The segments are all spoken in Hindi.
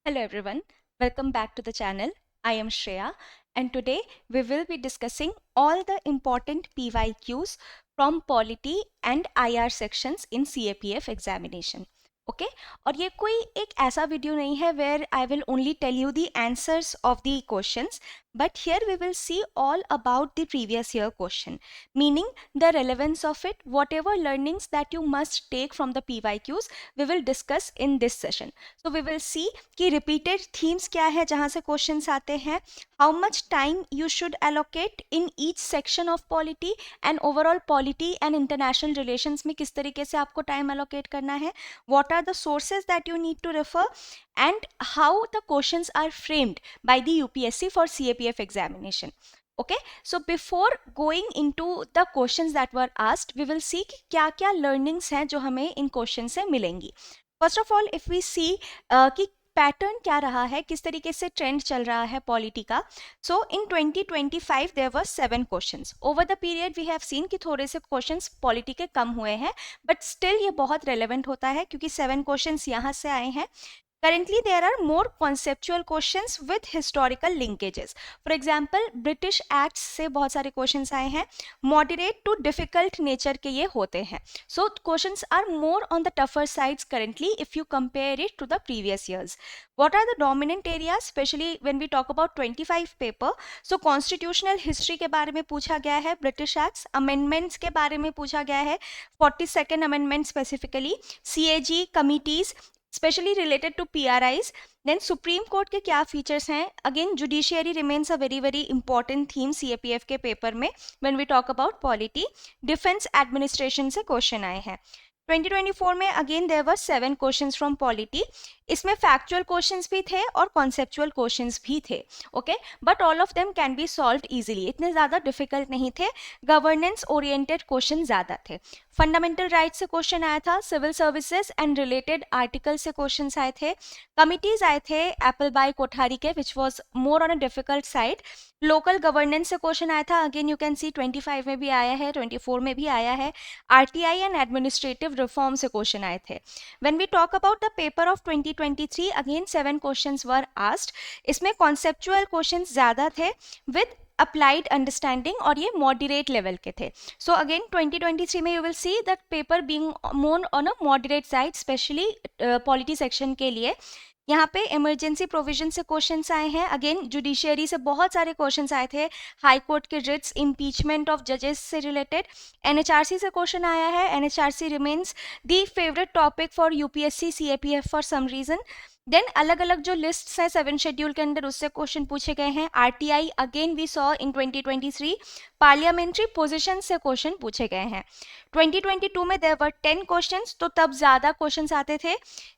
Hello everyone, welcome back to the channel. I am Shreya and today we will be discussing all the important PYQs from polity and IR sections in CAPF examination. Okay और ये कोई एक ऐसा वीडियो नहीं है where I will only tell you the answers of the questions but here we will see all about the previous year question, meaning the relevance of it. Whatever learnings that you must take from the PYQs we will discuss in this session. So we will see कि repeated themes क्या है जहाँ से questions आते हैं, how much time you should allocate in each section of polity and overall polity and international relations में किस तरीके से आपको time allocate करना है, what are the sources that you need to refer and how the questions are framed by the UPSC for CAPF examination. Okay, so before going into the questions that were asked, we will see कि क्या-क्या learnings हैं जो हमें इन questions से मिलेंगी. First of all, if we see कि पैटर्न क्या रहा है, किस तरीके से ट्रेंड चल रहा है पॉलिटी का. So in 2025 there were 7 questions. Over the period we have seen कि थोड़े से क्वेश्चंस पॉलिटी के कम हुए हैं, बट स्टिल ये बहुत रेलेवेंट होता है क्योंकि 7 क्वेश्चंस यहाँ से आए हैं. Currently, there are more conceptual questions with historical linkages. For example, British Acts से बहुत सारे questions आए हैं. Moderate to difficult nature के ये होते हैं. So questions are more on the tougher sides currently if you compare it to the previous years. What are the dominant areas, especially when we talk about 25 paper? So constitutional history के बारे में पूछा गया है, British Acts, amendments के बारे में पूछा गया है, 42nd amendment specifically, CAG committees, especially related to PRIs. Then Supreme Court के क्या features हैं? Again, judiciary remains a very important theme CAPF के paper में when we talk about polity. Defense administration से question आए हैं. 2024 में again there were 7 questions from polity. इसमें फैक्चुअल क्वेश्चंस भी थे और कॉन्सेप्चुअल क्वेश्चंस भी थे. Okay, but all of them can be solved easily, इतने ज़्यादा डिफिकल्ट नहीं थे. गवर्नेंस ओरिएंटेड क्वेश्चन ज़्यादा थे. फंडामेंटल राइट से क्वेश्चन आया था, civil services and related article से क्वेश्चन आए थे, कमिटीज आए थे एप्पल बाय कोठारी के which was more on a difficult side. Local governance से क्वेश्चन आया था, अगेन यू कैन सी 25 में भी आया है, 24 में भी आया है. आरटीआई एंड एडमिनिस्ट्रेटिव रिफॉर्म से क्वेश्चन आए थे. When we talk about the paper of 2023, again 7 questions were asked. इसमें कॉन्सेप्चुअल क्वेश्चंस ज़्यादा थे विद अप्लाइड अंडरस्टैंडिंग और ये मॉडरेट लेवल के थे. सो अगेन 2023 में you will see that paper being more on a moderate side, specially polity section के लिए. यहाँ पे इमरजेंसी प्रोविजन से क्वेश्चंस आए हैं. अगेन जुडिशियरी से बहुत सारे क्वेश्चंस आए थे, हाई कोर्ट के रिट्स, इम्पीचमेंट ऑफ जजेस से रिलेटेड. एनएचआरसी से क्वेश्चन आया है. NHRC remains the favourite topic for UPSC CAPF for some reason. Then अलग अलग जो लिस्ट है 7 शेड्यूल के अंदर, उससे क्वेश्चन पूछे गए हैं. RTI again we saw in 2023. Parliamentary position से क्वेश्चन पूछे गए हैं. 2022 में देयर वर 10 क्वेश्चंस, तो तब ज़्यादा क्वेश्चंस आते थे,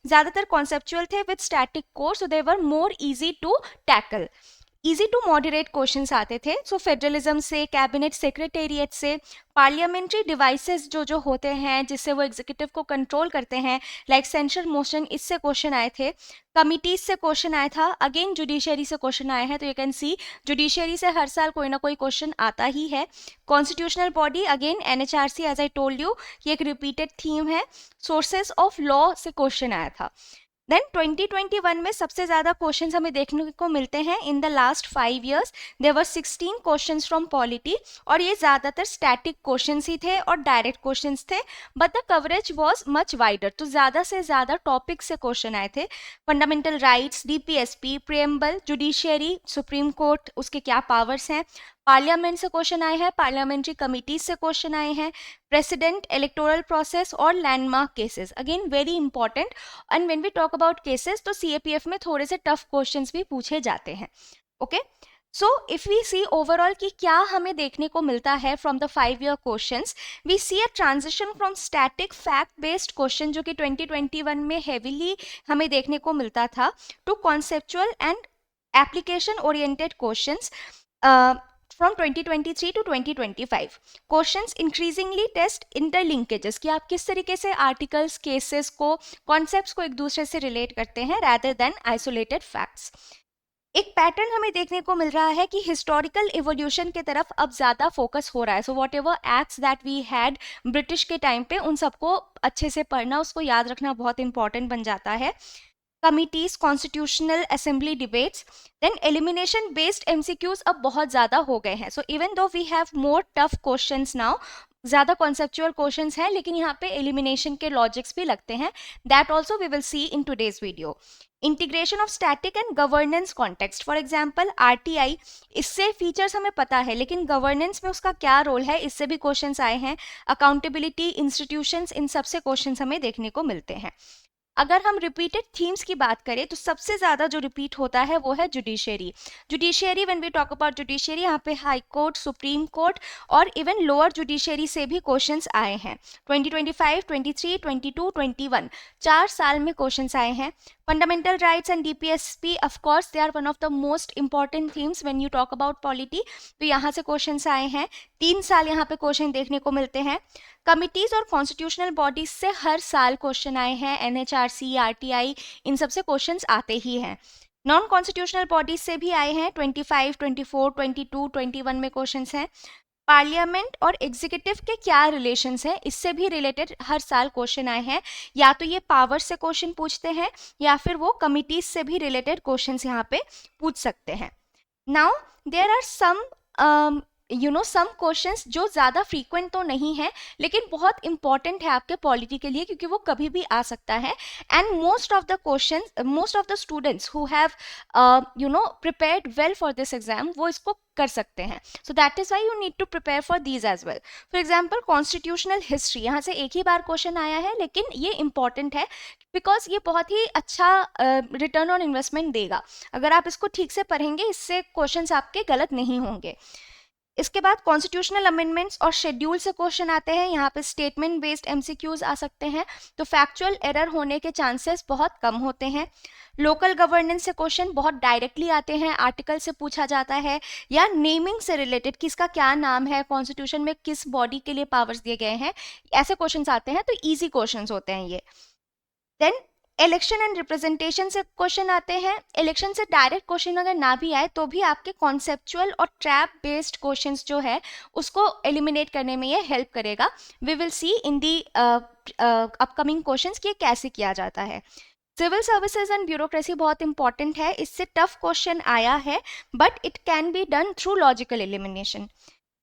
ज़्यादातर कॉन्सेप्चुअल थे with static core, so they were more easy to tackle. Easy to moderate questions आते थे. सो फेडरलिज्म से, कैबिनेट सेक्रेटेरिएट से, पार्लियामेंट्री डिवाइसेस जो जो होते हैं जिससे वो एग्जीक्यूटिव को कंट्रोल करते हैं, लाइक सेंसर मोशन, इससे क्वेश्चन आए थे. कमिटीज से क्वेश्चन आया था. अगेन जुडिशियरी से क्वेश्चन आए हैं, तो यू कैन सी जुडिशियरी से हर साल कोई ना कोई क्वेश्चन आता ही है. Constitutional body, again NHRC as I told you, ये एक रिपीटेड थीम है. सोर्सेज ऑफ लॉ से क्वेश्चन आया था. देन 2021 में सबसे ज़्यादा क्वेश्चंस हमें देखने को मिलते हैं in the last 5 years. There were 16 questions from polity और ये ज़्यादातर स्टैटिक क्वेश्चंस ही थे और डायरेक्ट क्वेश्चंस थे, but the coverage was much wider. तो ज़्यादा से ज़्यादा टॉपिक से क्वेश्चन आए थे. Fundamental rights, DPSP, preamble, judiciary, supreme court, उसके क्या पावर्स हैं. पार्लियामेंट से क्वेश्चन आए हैं, पार्लियामेंट्री कमिटीज से क्वेश्चन आए हैं, प्रेसिडेंट, इलेक्टोरल प्रोसेस और landmark cases. Again very important. And when we talk about cases, तो सीएपीएफ में थोड़े से टफ क्वेश्चंस भी पूछे जाते हैं. Okay, so if we see overall कि क्या हमें देखने को मिलता है from the 5 year questions, we see a transition from static fact based question जो कि 2021 में हेविली हमें देखने को मिलता था, to conceptual and application oriented questions from 2023 to 2025. Questions increasingly test interlinkages कि आप किस तरीके से आर्टिकल्स, केसेस को, कॉन्सेप्ट्स को एक दूसरे से रिलेट करते हैं rather than isolated facts. एक पैटर्न हमें देखने को मिल रहा है कि हिस्टोरिकल इवोल्यूशन की तरफ अब ज़्यादा फोकस हो रहा है. So whatever acts that we had British के टाइम पे, उन सबको अच्छे से पढ़ना, उसको याद रखना बहुत इंपॉर्टेंट बन जाता है. Committees, constitutional assembly debates, then elimination based MCQs अब बहुत ज़्यादा हो गए हैं. So even though we have more tough questions now, ज़्यादा कॉन्सेप्चुअल क्वेश्चंस हैं, लेकिन यहाँ पे एलिमिनेशन के लॉजिक्स भी लगते हैं. That also we will see in today's video. Integration of static and governance context, for example RTI, इससे फीचर्स हमें पता है लेकिन गवर्नेंस में उसका क्या रोल है, इससे भी क्वेश्चंस आए हैं. अकाउंटेबिलिटी, इंस्टीट्यूशंस, इन सबसे क्वेश्चंस हमें देखने को मिलते हैं. अगर हम रिपीटेड थीम्स की बात करें तो सबसे ज़्यादा जो रिपीट होता है वो है judiciary. Judiciary, when we talk about judiciary, यहाँ पे हाई कोर्ट, सुप्रीम कोर्ट और इवन लोअर जुडिशियरी से भी क्वेश्चंस आए हैं. 2025, 23, 22, 21, 4 साल में क्वेश्चंस आए हैं. Fundamental rights and DPSP, of course they are one of the most important themes when you talk about polity. तो यहाँ से क्वेश्चंस आए हैं. 3 साल यहाँ पे क्वेश्चन देखने को मिलते हैं. कमिटीज और कॉन्स्टिट्यूशनल बॉडीज से हर साल क्वेश्चन आए हैं. एनएचआरसी, आरटीआई, इन सबसे क्वेश्चंस आते ही हैं. नॉन कॉन्स्टिट्यूशनल बॉडीज से भी आए हैं. 25, 24, 22, 21 में क्वेश्चंस हैं. पार्लियामेंट और एग्जीक्यूटिव के क्या रिलेशंस हैं, इससे भी रिलेटेड हर साल क्वेश्चन आए हैं. या तो ये पावर से क्वेश्चन पूछते हैं या फिर वो कमिटीज से भी रिलेटेड क्वेश्चंस यहाँ पे पूछ सकते हैं. Now there are some some questions जो ज़्यादा फ्रीक्वेंट तो नहीं है लेकिन बहुत इंपॉर्टेंट है आपके पॉलिटी के लिए, क्योंकि वो कभी भी आ सकता है. And most of the students who have prepared well for this exam वो इसको कर सकते हैं. So that is why you need to prepare for these as well. For example constitutional history, यहाँ से एक ही बार क्वेश्चन आया है लेकिन ये इंपॉर्टेंट है बिकॉज ये बहुत ही अच्छा रिटर्न ऑन इन्वेस्टमेंट देगा. अगर आप इसको ठीक से पढ़ेंगे, इससे क्वेश्चंस आपके गलत नहीं होंगे. इसके बाद कॉन्स्टिट्यूशनल अमेंडमेंट्स और शेड्यूल से क्वेश्चन आते हैं. यहाँ पे स्टेटमेंट बेस्ड एमसीक्यूज आ सकते हैं, तो फैक्चुअल एरर होने के चांसेस बहुत कम होते हैं. लोकल गवर्नेंस से क्वेश्चन बहुत डायरेक्टली आते हैं, आर्टिकल से पूछा जाता है या नेमिंग से रिलेटेड, किसका क्या नाम है, कॉन्स्टिट्यूशन में किस बॉडी के लिए पावर्स दिए गए हैं, ऐसे क्वेश्चन आते हैं. तो ईजी क्वेश्चन होते हैं ये. देन इलेक्शन एंड रिप्रेजेंटेशन से क्वेश्चन आते हैं. इलेक्शन से डायरेक्ट क्वेश्चन अगर ना भी आए तो भी आपके कॉन्सेप्चुअल और ट्रैप बेस्ड क्वेश्चंस जो है उसको एलिमिनेट करने में ये हेल्प करेगा. We will see in the upcoming questions कि ये कैसे किया जाता है. सिविल सर्विसेज एंड ब्यूरोक्रेसी बहुत इंपॉर्टेंट है. इससे टफ क्वेश्चन आया है but it can be done through logical elimination.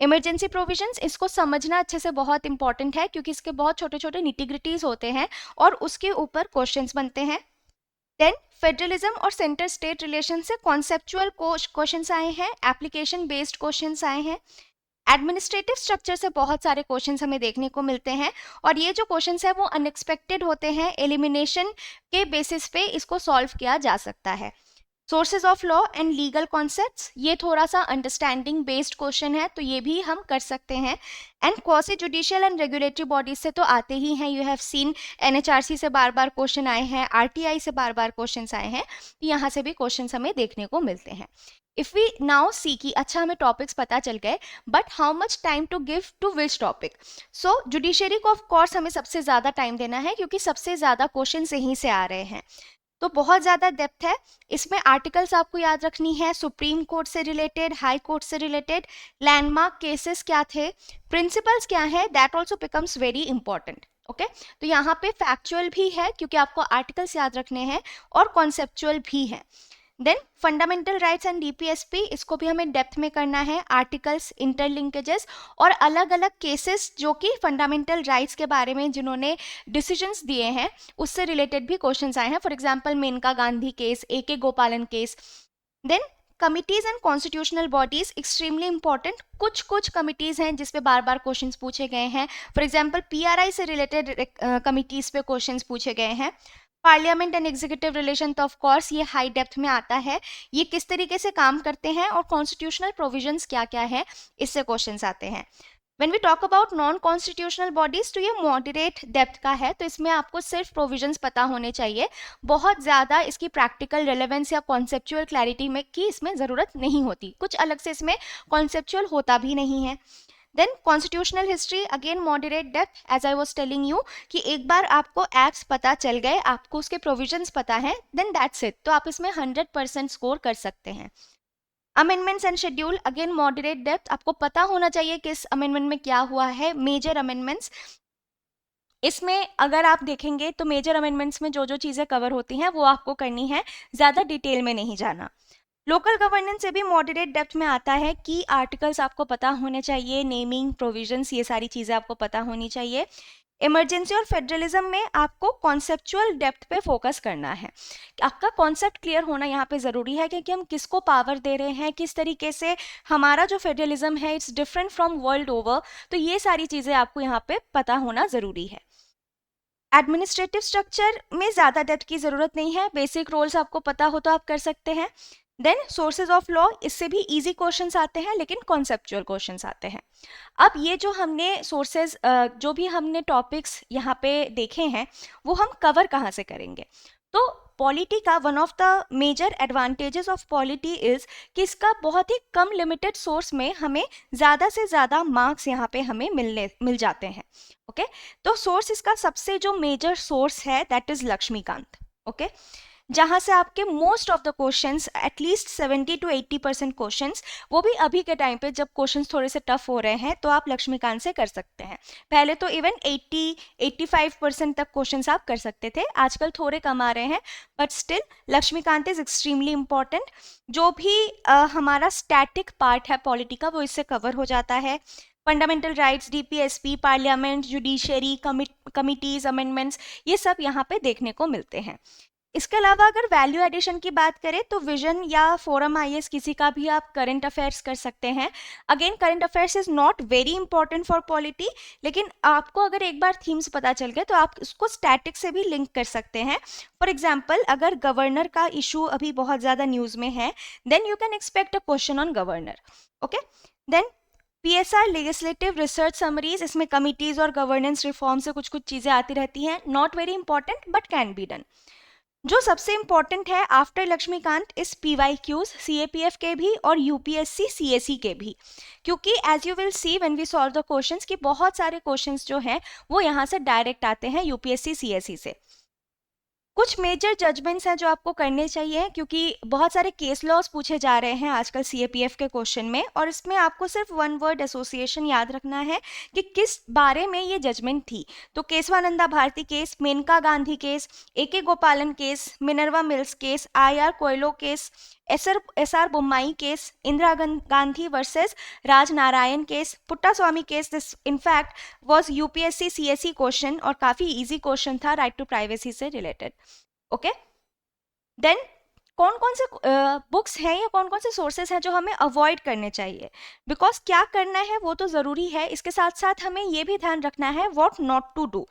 Emergency provisions, इसको समझना अच्छे से बहुत इंपॉर्टेंट है क्योंकि इसके बहुत छोटे छोटे निटिग्रिटीज होते हैं और उसके ऊपर क्वेश्चंस बनते हैं. देन फेडरलिज्म और सेंटर स्टेट रिलेशन से कॉन्सेप्चुअल क्वेश्चंस आए हैं, एप्लीकेशन बेस्ड क्वेश्चंस आए हैं. एडमिनिस्ट्रेटिव स्ट्रक्चर से बहुत सारे क्वेश्चंस हमें देखने को मिलते हैं और ये जो क्वेश्चंस है वो अनएक्सपेक्टेड होते हैं. एलिमिनेशन के बेसिस पे इसको सॉल्व किया जा सकता है. Sources of law and legal concepts, ये थोड़ा सा अंडरस्टैंडिंग बेस्ड क्वेश्चन है तो ये भी हम कर सकते हैं. And quasi judicial and regulatory bodies से तो आते ही हैं. यू हैव सीन एनएचआरसी से बार बार क्वेश्चन आए हैं, आरटीआई से बार बार क्वेश्चन आए हैं, तो यहाँ से भी क्वेश्चन हमें देखने को मिलते हैं. इफ वी नाउ सी कि अच्छा हमें टॉपिक्स पता चल गए but how much time to give to which topic. So judiciary को ऑफ कोर्स हमें सबसे ज़्यादा टाइम देना है क्योंकि सबसे ज़्यादा क्वेश्चन यहीं से आ रहे हैं. तो बहुत ज़्यादा डेप्थ है इसमें. आर्टिकल्स आपको याद रखनी है, सुप्रीम कोर्ट से रिलेटेड, हाई कोर्ट से रिलेटेड, लैंडमार्क केसेस क्या थे, प्रिंसिपल्स क्या है, that also becomes very important. Okay, तो यहाँ पे फैक्चुअल भी है क्योंकि आपको आर्टिकल्स याद रखने हैं और कॉन्सेप्चुअल भी है. Then fundamental rights and DPSP, इसको भी हमें डेप्थ में करना है. आर्टिकल्स, इंटरलिंकेजेस और अलग अलग केसेस जो कि फंडामेंटल राइट्स के बारे में जिन्होंने डिसीजंस दिए हैं उससे रिलेटेड भी क्वेश्चंस आए हैं. For example Maneka Gandhi case, A Gopalan case. Then committees and constitutional bodies extremely important. कुछ कमिटीज हैं जिस पे बार बार क्वेश्चंस पूछे गए हैं. फॉर एग्जांपल पीआरआई से रिलेटेड कमिटीज पे क्वेश्चंस पूछे गए हैं. पार्लियामेंट एंड एग्जीक्यूटिव रिलेशन तो ऑफ कोर्स ये हाई डेप्थ में आता है, ये किस तरीके से काम करते हैं और कॉन्स्टिट्यूशनल प्रोविजंस क्या क्या है, इससे क्वेश्चंस आते हैं. When we talk about non constitutional bodies तो ये मॉडरेट डेप्थ का है, तो इसमें आपको सिर्फ प्रोविजंस पता होने चाहिए. बहुत ज़्यादा इसकी प्रैक्टिकल रेलेवेंस या कॉन्सेप्चुअल क्लैरिटी में की इसमें ज़रूरत नहीं होती. कुछ अलग से इसमें कॉन्सेप्चुअल होता भी नहीं है. Then constitutional history, again moderate depth. As I was telling you कि एक बार आपको एक्ट्स पता चल गए, आपको उसके प्रोविजंस पता है, देन दैट्स इट, तो आप इसमें 100% स्कोर कर सकते हैं. Amendments and schedule, again moderate depth. आपको पता होना चाहिए किस अमेंडमेंट में क्या हुआ है, मेजर अमेंडमेंट्स. इसमें अगर आप देखेंगे तो मेजर अमेंडमेंट्स में जो जो चीज़ें कवर होती हैं वो आपको करनी है, ज़्यादा डिटेल में नहीं जाना। लोकल गवर्नेंस से भी मॉडरेट डेप्थ में आता है कि आर्टिकल्स आपको पता होने चाहिए, नेमिंग प्रोविजंस, ये सारी चीज़ें आपको पता होनी चाहिए। इमरजेंसी और फेडरलिज्म में आपको कॉन्सेप्चुअल डेप्थ पे फोकस करना है। आपका कॉन्सेप्ट क्लियर होना यहाँ पे ज़रूरी है कि हम किसको पावर दे रहे हैं, किस तरीके से हमारा जो फेडरलिज्म है it's different from world over, तो ये सारी चीज़ें आपको यहाँ पे पता होना ज़रूरी है। एडमिनिस्ट्रेटिव स्ट्रक्चर में ज़्यादा डेप्थ की ज़रूरत नहीं है, बेसिक रोल्स आपको पता हो तो आप कर सकते हैं। देन सोर्सेज ऑफ लॉ, इससे भी इजी क्वेश्चंस आते हैं लेकिन कॉन्सेप्चुअल क्वेश्चंस आते हैं। अब ये जो हमने सोर्सेज, जो भी हमने टॉपिक्स यहाँ पे देखे हैं वो हम कवर कहाँ से करेंगे? तो पॉलिटी का one of the major advantages of polity is कि इसका बहुत ही कम लिमिटेड सोर्स में हमें ज़्यादा से ज़्यादा मार्क्स यहाँ पे हमें मिल जाते हैं। ओके, तो सोर्स इसका सबसे जो मेजर सोर्स है दैट इज लक्ष्मीकांत। ओके, जहाँ से आपके most of the questions, at least 70 to 80% questions, वो भी अभी के टाइम पे जब क्वेश्चंस थोड़े से टफ हो रहे हैं तो आप लक्ष्मीकांत से कर सकते हैं। पहले तो इवन 80-85% तक क्वेश्चंस आप कर सकते थे, आजकल थोड़े कम आ रहे हैं, but still Laxmikanth is extremely important. जो भी हमारा स्टैटिक पार्ट है पॉलिटी का वो इससे कवर हो जाता है। Fundamental rights, DPSP, parliament, judiciary, committees, amendments, ये सब यहाँ पे देखने को मिलते हैं। इसके अलावा अगर वैल्यू एडिशन की बात करें तो विजन या फोरम आईएएस किसी का भी आप करंट अफेयर्स कर सकते हैं। Again current affairs is not very important for polity, लेकिन आपको अगर एक बार थीम्स पता चल गए तो आप उसको स्टैटिक से भी लिंक कर सकते हैं। फॉर एग्जाम्पल, अगर गवर्नर का इशू अभी बहुत ज़्यादा न्यूज़ में है, then you can expect a question on governor. Okay, then PSR, legislative research summaries, इसमें कमिटीज और गवर्नेंस रिफॉर्म से कुछ कुछ चीज़ें आती रहती हैं, not very important but can be done. जो सबसे इंपॉर्टेंट है आफ्टर लक्ष्मीकांत इस पीवाईक्यूज, सीएपीएफ के भी और यूपीएससी सीएसई के भी, क्योंकि as you will see when we solve the questions कि बहुत सारे क्वेश्चंस जो हैं वो यहाँ से डायरेक्ट आते हैं यूपीएससी सीएसई से। कुछ मेजर जजमेंट्स हैं जो आपको करने चाहिए, क्योंकि बहुत सारे केस लॉज पूछे जा रहे हैं आजकल सीएपीएफ के क्वेश्चन में, और इसमें आपको सिर्फ वन वर्ड एसोसिएशन याद रखना है कि किस बारे में ये जजमेंट थी। तो Kesavananda Bharati case, Maneka Gandhi case, AK Gopalan case, Minerva Mills case, IR Coelho case, SR Bommai case, Indira Gandhi versus Raj Narain case, Puttaswamy case, this in fact was UPSC CSE question और काफ़ी इजी क्वेश्चन था, राइट टू प्राइवेसी से रिलेटेड। ओके, देन कौन कौन से बुक्स हैं या कौन कौन से सोर्सेज हैं जो हमें अवॉइड करने चाहिए? बिकॉज क्या करना है वो तो ज़रूरी है, इसके साथ साथ हमें ये भी ध्यान रखना है व्हाट नॉट टू डू,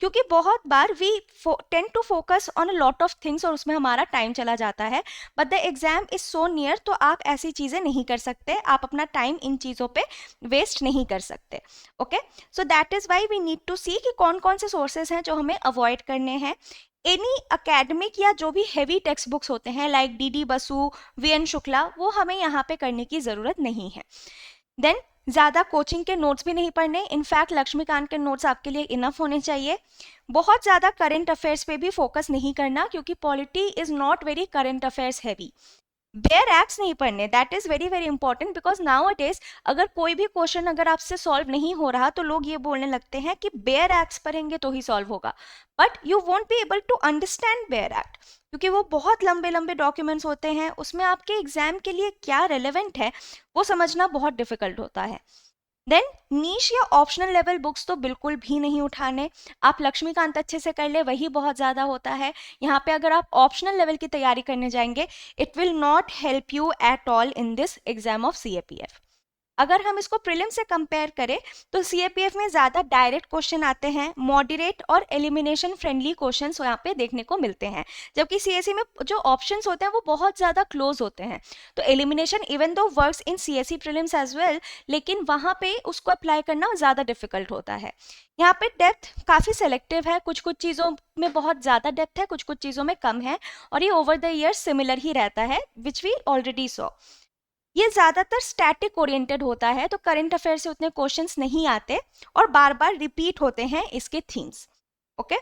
क्योंकि बहुत बार we tend to focus on a lot of things और उसमें हमारा टाइम चला जाता है, but the exam is so near, तो आप ऐसी चीज़ें नहीं कर सकते, आप अपना टाइम इन चीज़ों पे वेस्ट नहीं कर सकते। Okay, so that is why we need to see कि कौन कौन से सोर्सेज हैं जो हमें अवॉइड करने हैं। एनी अकेडमिक या जो भी हैवी टेक्स्ट बुक्स होते हैं लाइक डी बसु, वीएन शुक्ला, वो हमें यहाँ पे करने की ज़रूरत नहीं है। देन ज़्यादा कोचिंग के नोट्स भी नहीं पढ़ने, इनफैक्ट लक्ष्मीकांत के नोट्स आपके लिए इनफ होने चाहिए। बहुत ज़्यादा करंट अफेयर्स पे भी फोकस नहीं करना, क्योंकि polity is not very current affairs heavy. Bear acts नहीं पढ़ने, that is very very important, because now it is अगर कोई भी क्वेश्चन अगर आपसे सॉल्व नहीं हो रहा तो लोग ये बोलने लगते हैं कि बेयर एक्ट्स पढ़ेंगे तो ही सॉल्व होगा, but you won't be able to understand bare act, क्योंकि वो बहुत लंबे लंबे डॉक्यूमेंट्स होते हैं, उसमें आपके एग्जाम के लिए क्या रेलेवेंट है वो समझना बहुत डिफिकल्ट होता है। देन नीश या ऑप्शनल लेवल बुक्स तो बिल्कुल भी नहीं उठाने, आप लक्ष्मीकांत अच्छे से कर ले वही बहुत ज़्यादा होता है। यहाँ पे अगर आप ऑप्शनल लेवल की तैयारी करने जाएंगे it will not help you at all in this exam of CAPF. अगर हम इसको प्रीलिम से कंपेयर करें तो सीएपीएफ में ज़्यादा डायरेक्ट क्वेश्चन आते हैं, मॉडरेट और एलिमिनेशन फ्रेंडली क्वेश्चंस यहाँ पे देखने को मिलते हैं, जबकि सीएसई में जो ऑप्शंस होते हैं वो बहुत ज़्यादा क्लोज होते हैं। तो elimination even though works in CSE prelims as well, लेकिन वहाँ पे उसको अप्लाई करना ज़्यादा डिफिकल्ट होता है। यहाँ पे डेप्थ काफ़ी सेलेक्टिव है, कुछ कुछ चीज़ों में बहुत ज़्यादा डेप्थ है, कुछ कुछ चीज़ों में कम है, और ये ओवर द ईयर सिमिलर ही रहता है, विच वी ऑलरेडी सॉ। ये ज़्यादातर स्टैटिक ओरिएंटेड होता है, तो करंट अफेयर से उतने क्वेश्चंस नहीं आते और बार बार रिपीट होते हैं इसके थीम्स। ओके,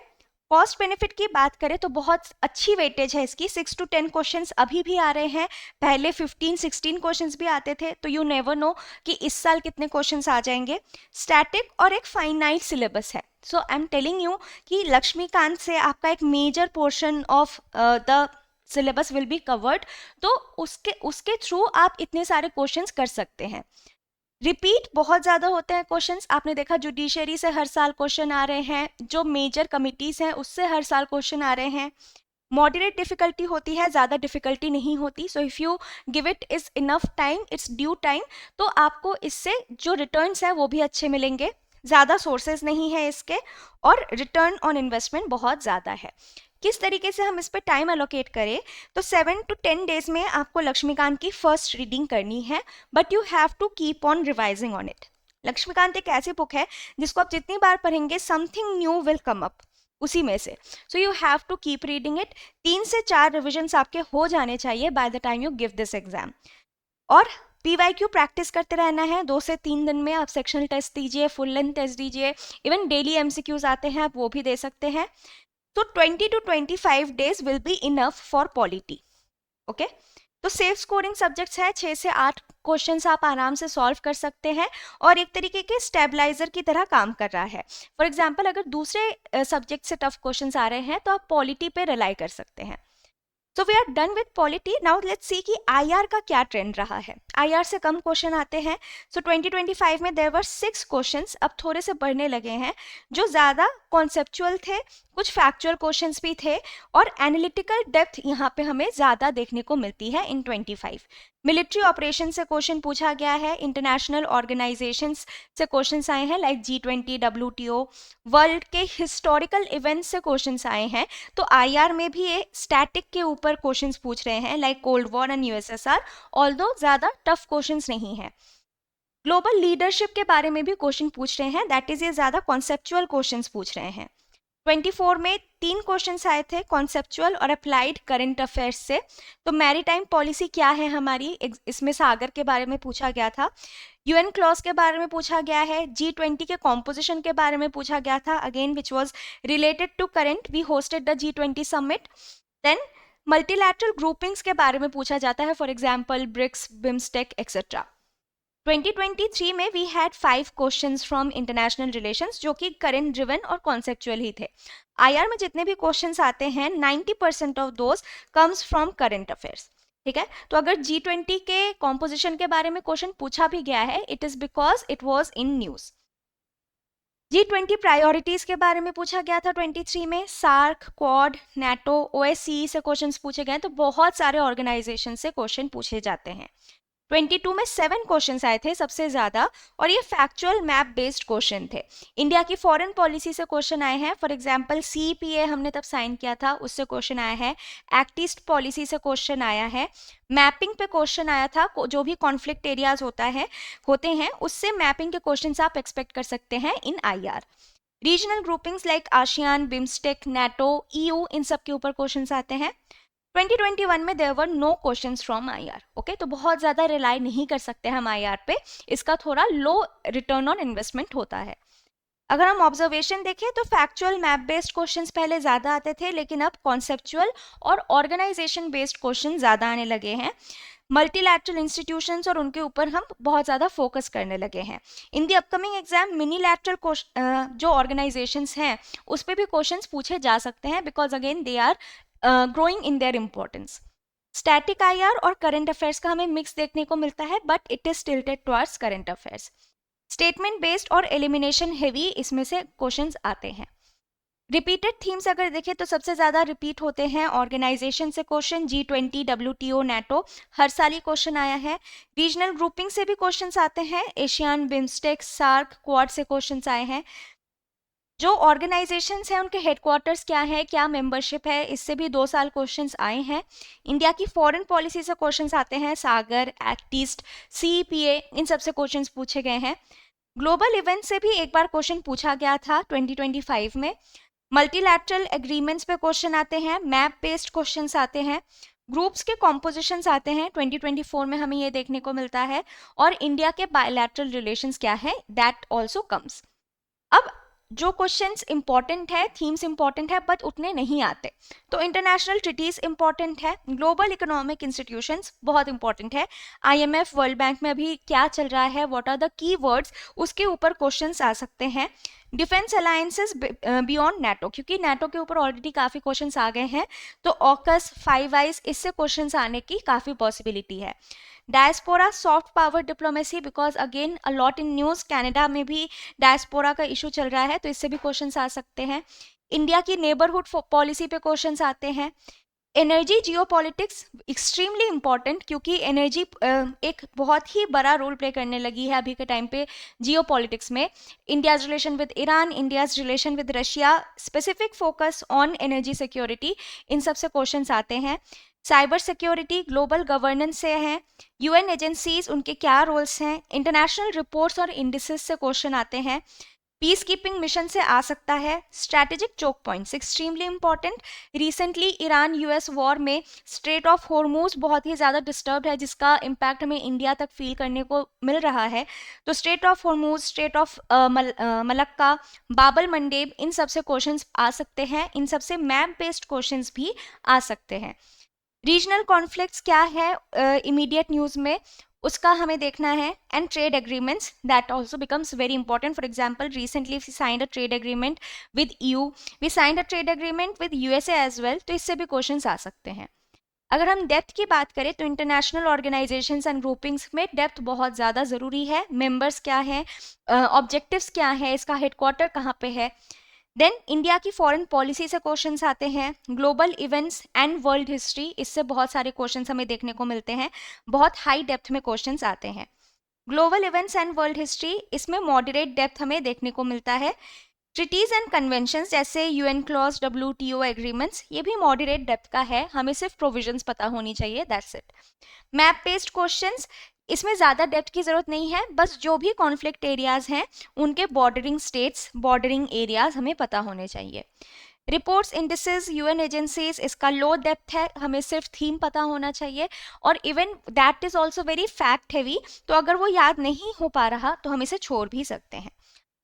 कॉस्ट बेनिफिट की बात करें तो बहुत अच्छी वेटेज है इसकी, 6 to 10 क्वेश्चंस अभी भी आ रहे हैं, पहले 15-16 क्वेश्चंस भी आते थे, तो यू नेवर नो कि इस साल कितने क्वेश्चंस आ जाएंगे। स्टैटिक और एक फाइनाइट सिलेबस है, so I am telling you कि लक्ष्मीकांत से आपका एक major portion of the syllabus will be covered, तो उसके थ्रू आप इतने सारे क्वेश्चंस कर सकते हैं। रिपीट बहुत ज़्यादा होते हैं क्वेश्चंस, आपने देखा जुडिशरी से हर साल क्वेश्चन आ रहे हैं, जो मेजर कमिटीज़ हैं उससे हर साल क्वेश्चन आ रहे हैं। मॉडरेट डिफिकल्टी होती है, ज़्यादा डिफिकल्टी नहीं होती, so if you give it is enough time, it's due time, तो आपको इससे जो रिटर्न्स है वो भी अच्छे मिलेंगे। ज़्यादा सोर्सेज नहीं है इसके, और रिटर्न ऑन इन्वेस्टमेंट बहुत ज़्यादा है। किस तरीके से हम इस पर टाइम एलोकेट करें, तो 7 to 10 डेज में आपको लक्ष्मीकांत की फर्स्ट रीडिंग करनी है, but you have to keep on revising on it. Laxmikanth एक ऐसी बुक है जिसको आप जितनी बार पढ़ेंगे something new will come up उसी में से, so you have to keep reading it. 3 से 4 रिविजन्स आपके हो जाने चाहिए by the time you give this exam. और PYQ प्रैक्टिस करते रहना है, 2 से 3 दिन में आप सेक्शनल टेस्ट दीजिए, फुल लेंथ टेस्ट दीजिए, इवन डेली MCQs आते हैं आप वो भी दे सकते हैं। तो 20 to 25 days will be enough for polity, okay. तो सेफ स्कोरिंग सब्जेक्ट्स है, 6 से 8 क्वेश्चंस आप आराम से सॉल्व कर सकते हैं, और एक तरीके के स्टेबलाइजर की तरह काम कर रहा है। फॉर एग्जांपल अगर दूसरे सब्जेक्ट से टफ क्वेश्चंस आ रहे हैं तो आप पॉलिटी पे रिलाई कर सकते हैं। So we are done with polity, now let's see कि IR का क्या ट्रेंड रहा है। IR से कम क्वेश्चन आते हैं, सो 2025 में देयर वर 6 क्वेश्चंस, अब थोड़े से बढ़ने लगे हैं, जो ज़्यादा कॉन्सेप्चुअल थे, कुछ फैक्चुअल क्वेश्चंस भी थे, और एनालिटिकल डेप्थ यहाँ पे हमें ज़्यादा देखने को मिलती है इन 25। मिलिट्री ऑपरेशन से क्वेश्चन पूछा गया है, इंटरनेशनल ऑर्गेनाइजेशंस से क्वेश्चंस आए हैं लाइक G20, WTO, वर्ल्ड के हिस्टोरिकल इवेंट्स से क्वेश्चंस आए हैं। तो IR में भी ये स्टैटिक के ऊपर क्वेश्चंस पूछ रहे हैं like cold war and USSR, although ज़्यादा टफ क्वेश्चंस नहीं है। ग्लोबल लीडरशिप के बारे में भी क्वेश्चन पूछ रहे हैं, दैट इज ये ज़्यादा कॉन्सेप्चुअल क्वेश्चंस पूछ रहे हैं। 24 में 3 क्वेश्चंस आए थे कॉन्सेप्चुअल और अप्लाइड करंट अफेयर्स से। तो मैरीटाइम पॉलिसी क्या है हमारी, इसमें सागर के बारे में पूछा गया था, UN क्लॉज के बारे में पूछा गया है, G20 के कॉम्पोजिशन के बारे में पूछा गया था, again which was related to current, we hosted the G20 summit. Then multilateral groupings के बारे में पूछा जाता है, for example BRICS, BIMSTEC etcetera. 2023 में we had 5 questions from international relations, जो कि करंट ड्रिवन और कॉन्सेप्चुअल ही थे। IR में जितने भी क्वेश्चंस आते हैं 90% of those comes from current affairs, ठीक है। तो अगर G20 के कॉम्पोजिशन के बारे में क्वेश्चन पूछा भी गया है, it is because it was in news. G20 priorities के बारे में पूछा गया था 23 में, सार्क, क्वाड, NATO, OSCE से क्वेश्चंस पूछे गए, तो बहुत सारे ऑर्गेनाइजेशन से क्वेश्चन पूछे जाते हैं। 22 में 7 क्वेश्चंस आए थे सबसे ज़्यादा, और ये फैक्चुअल मैप बेस्ड क्वेश्चन थे। इंडिया की फॉरेन पॉलिसी से क्वेश्चन आए हैं, फॉर एग्जांपल CEPA हमने तब साइन किया था, उससे क्वेश्चन आया है। एक्ट ईस्ट पॉलिसी से क्वेश्चन आया है, मैपिंग पे क्वेश्चन आया था, जो भी कॉन्फ्लिक्ट एरियाज होते हैं उससे मैपिंग के क्वेश्चन आप एक्सपेक्ट कर सकते हैं in IR। Regional groupings like ASEAN, BIMSTEC, NATO, EU, इन सब के ऊपर क्वेश्चन आते हैं। 2021 में there were no questions from IR, okay. तो बहुत ज़्यादा रिलाई नहीं कर सकते हम IR पे, इसका थोड़ा लो रिटर्न ऑन इन्वेस्टमेंट होता है। अगर हम ऑब्जर्वेशन देखें तो फैक्चुअल मैप बेस्ड क्वेश्चंस पहले ज़्यादा आते थे, लेकिन अब कॉन्सेप्चुअल और ऑर्गेनाइजेशन बेस्ड क्वेश्चन ज़्यादा आने लगे हैं। मल्टीलैटरल इंस्टीट्यूशंस और उनके ऊपर हम बहुत ज़्यादा फोकस करने लगे हैं। इन दी अपकमिंग एग्जाम मिनीलैटरल जो ऑर्गेनाइजेशंस हैं उस पर भी क्वेश्चंस पूछे जा सकते हैं, because again they are growing in their importance. Static IR और करंट अफेयर्स का हमें मिक्स देखने को मिलता है, but it is tilted towards current affairs. Statement based और एलिमिनेशन हेवी इसमें से क्वेश्चंस आते हैं। रिपीटेड थीम्स अगर देखें तो सबसे ज़्यादा रिपीट होते हैं ऑर्गेनाइजेशन से क्वेश्चन, G20, WTO, NATO, हर साल ही क्वेश्चन आया है। रीजनल ग्रुपिंग से भी क्वेश्चंस आते हैं, एशियान, बिम्स्टेक, सार्क, क्वाड से क्वेश्चंस आए हैं। जो ऑर्गेनाइजेशंस हैं उनके हेडक्वार्टर्स क्या है, क्या मेंबरशिप है, इससे भी 2 साल क्वेश्चंस आए हैं। इंडिया की फॉरेन पॉलिसी से क्वेश्चंस आते हैं, सागर, एक्ट ईस्ट, CEPA, इन सब से क्वेश्चंस पूछे गए हैं। ग्लोबल इवेंट से भी एक बार क्वेश्चन पूछा गया था 2025 में। मल्टीलैटरल एग्रीमेंट्स पे क्वेश्चन आते हैं, मैप बेस्ड क्वेश्चंस आते हैं, ग्रुप्स के कॉम्पोजिशंस आते हैं, 2024 में हमें ये देखने को मिलता है, और इंडिया के बायलैटरल रिलेशंस क्या है, दैट ऑल्सो कम्स। अब जो क्वेश्चंस इंपॉर्टेंट है, थीम्स इंपॉर्टेंट है, बट उतने नहीं आते। तो इंटरनेशनल ट्रिटीज इंपॉर्टेंट है, ग्लोबल इकोनॉमिक इंस्टीट्यूशंस बहुत इंपॉर्टेंट है, IMF वर्ल्ड बैंक में अभी क्या चल रहा है, what are the key words, उसके ऊपर क्वेश्चंस आ सकते हैं। डिफेंस अलायंसेस बियॉन्ड नाटो, क्योंकि नाटो के ऊपर ऑलरेडी काफ़ी क्वेश्चंस आ गए हैं, तो ऑकस, फाइव आइज, इससे क्वेश्चंस आने की काफ़ी पॉसिबिलिटी है। Diaspora soft power diplomacy, because again a lot in news, Canada में भी डायस्पोरा का इशू चल रहा है, तो इससे भी क्वेश्चंस आ सकते हैं। इंडिया की नेबरहुड पॉलिसी पे क्वेश्चंस आते हैं। एनर्जी जियोपॉलिटिक्स एक्सट्रीमली इंपॉर्टेंट, क्योंकि एनर्जी एक बहुत ही बड़ा रोल प्ले करने लगी है अभी के टाइम पे जियोपॉलिटिक्स में। India's relation with Iran, India's relation with Russia, specific focus on energy security, इन सब से क्वेश्चंस आते हैं। साइबर सिक्योरिटी, ग्लोबल गवर्नेंस से हैं, UN एजेंसीज, उनके क्या रोल्स हैं, इंटरनेशनल रिपोर्ट्स और इंडिसेस से क्वेश्चन आते हैं। पीस कीपिंग मिशन से आ सकता है। Strategic choke points extremely important, recently Iran US war में स्ट्रेट ऑफ हॉर्मूज बहुत ही ज़्यादा डिस्टर्ब है, जिसका इम्पैक्ट हमें इंडिया तक फील करने को मिल रहा है। तो straight of Hormuz, straight of Malacca, Babal Mandeb, इन सब से क्वेश्चंस आ सकते हैं। इन सब से मैप बेस्ड क्वेश्चंस भी आ सकते हैं। रीजनल कॉन्फ्लिक्ट्स क्या है इमीडिएट न्यूज़ में, उसका हमें देखना है। And trade agreements, that also becomes very important. For example, recently we signed a trade agreement with EU, we signed a trade agreement with USA as well, तो इससे भी क्वेश्चंस आ सकते हैं। अगर हम डेप्थ की बात करें तो इंटरनेशनल ऑर्गेनाइजेशंस एंड ग्रुपिंग्स में डेप्थ बहुत ज़्यादा ज़रूरी है। मेंबर्स क्या हैं, ऑब्जेक्टिव्स क्या है, इसका हेडक्वार्टर कहाँ पे है। देन इंडिया की फॉरेन पॉलिसी से क्वेश्चंस आते हैं। Global events and world history, इससे बहुत सारे क्वेश्चंस हमें देखने को मिलते हैं, बहुत हाई डेप्थ में क्वेश्चंस आते हैं। Global events and world history, इसमें मॉडरेट डेप्थ हमें देखने को मिलता है। ट्रिटीज एंड कन्वेंशंस जैसे UN क्लॉज, WTO एग्रीमेंट्स, ये भी मॉडरेट डेप्थ का है, हमें सिर्फ प्रोविजंस पता होनी चाहिए, that's it. Map based questions, इसमें ज़्यादा डेप्थ की ज़रूरत नहीं है, बस जो भी कॉन्फ्लिक्ट एरियाज हैं उनके बॉर्डरिंग स्टेट्स, बॉर्डरिंग एरियाज हमें पता होने चाहिए। रिपोर्ट्स, इंडिसेस, UN एजेंसीज, इसका लो डेप्थ है, हमें सिर्फ थीम पता होना चाहिए, और even that is also very fact heavy, तो अगर वो याद नहीं हो पा रहा तो हम इसे छोड़ भी सकते हैं।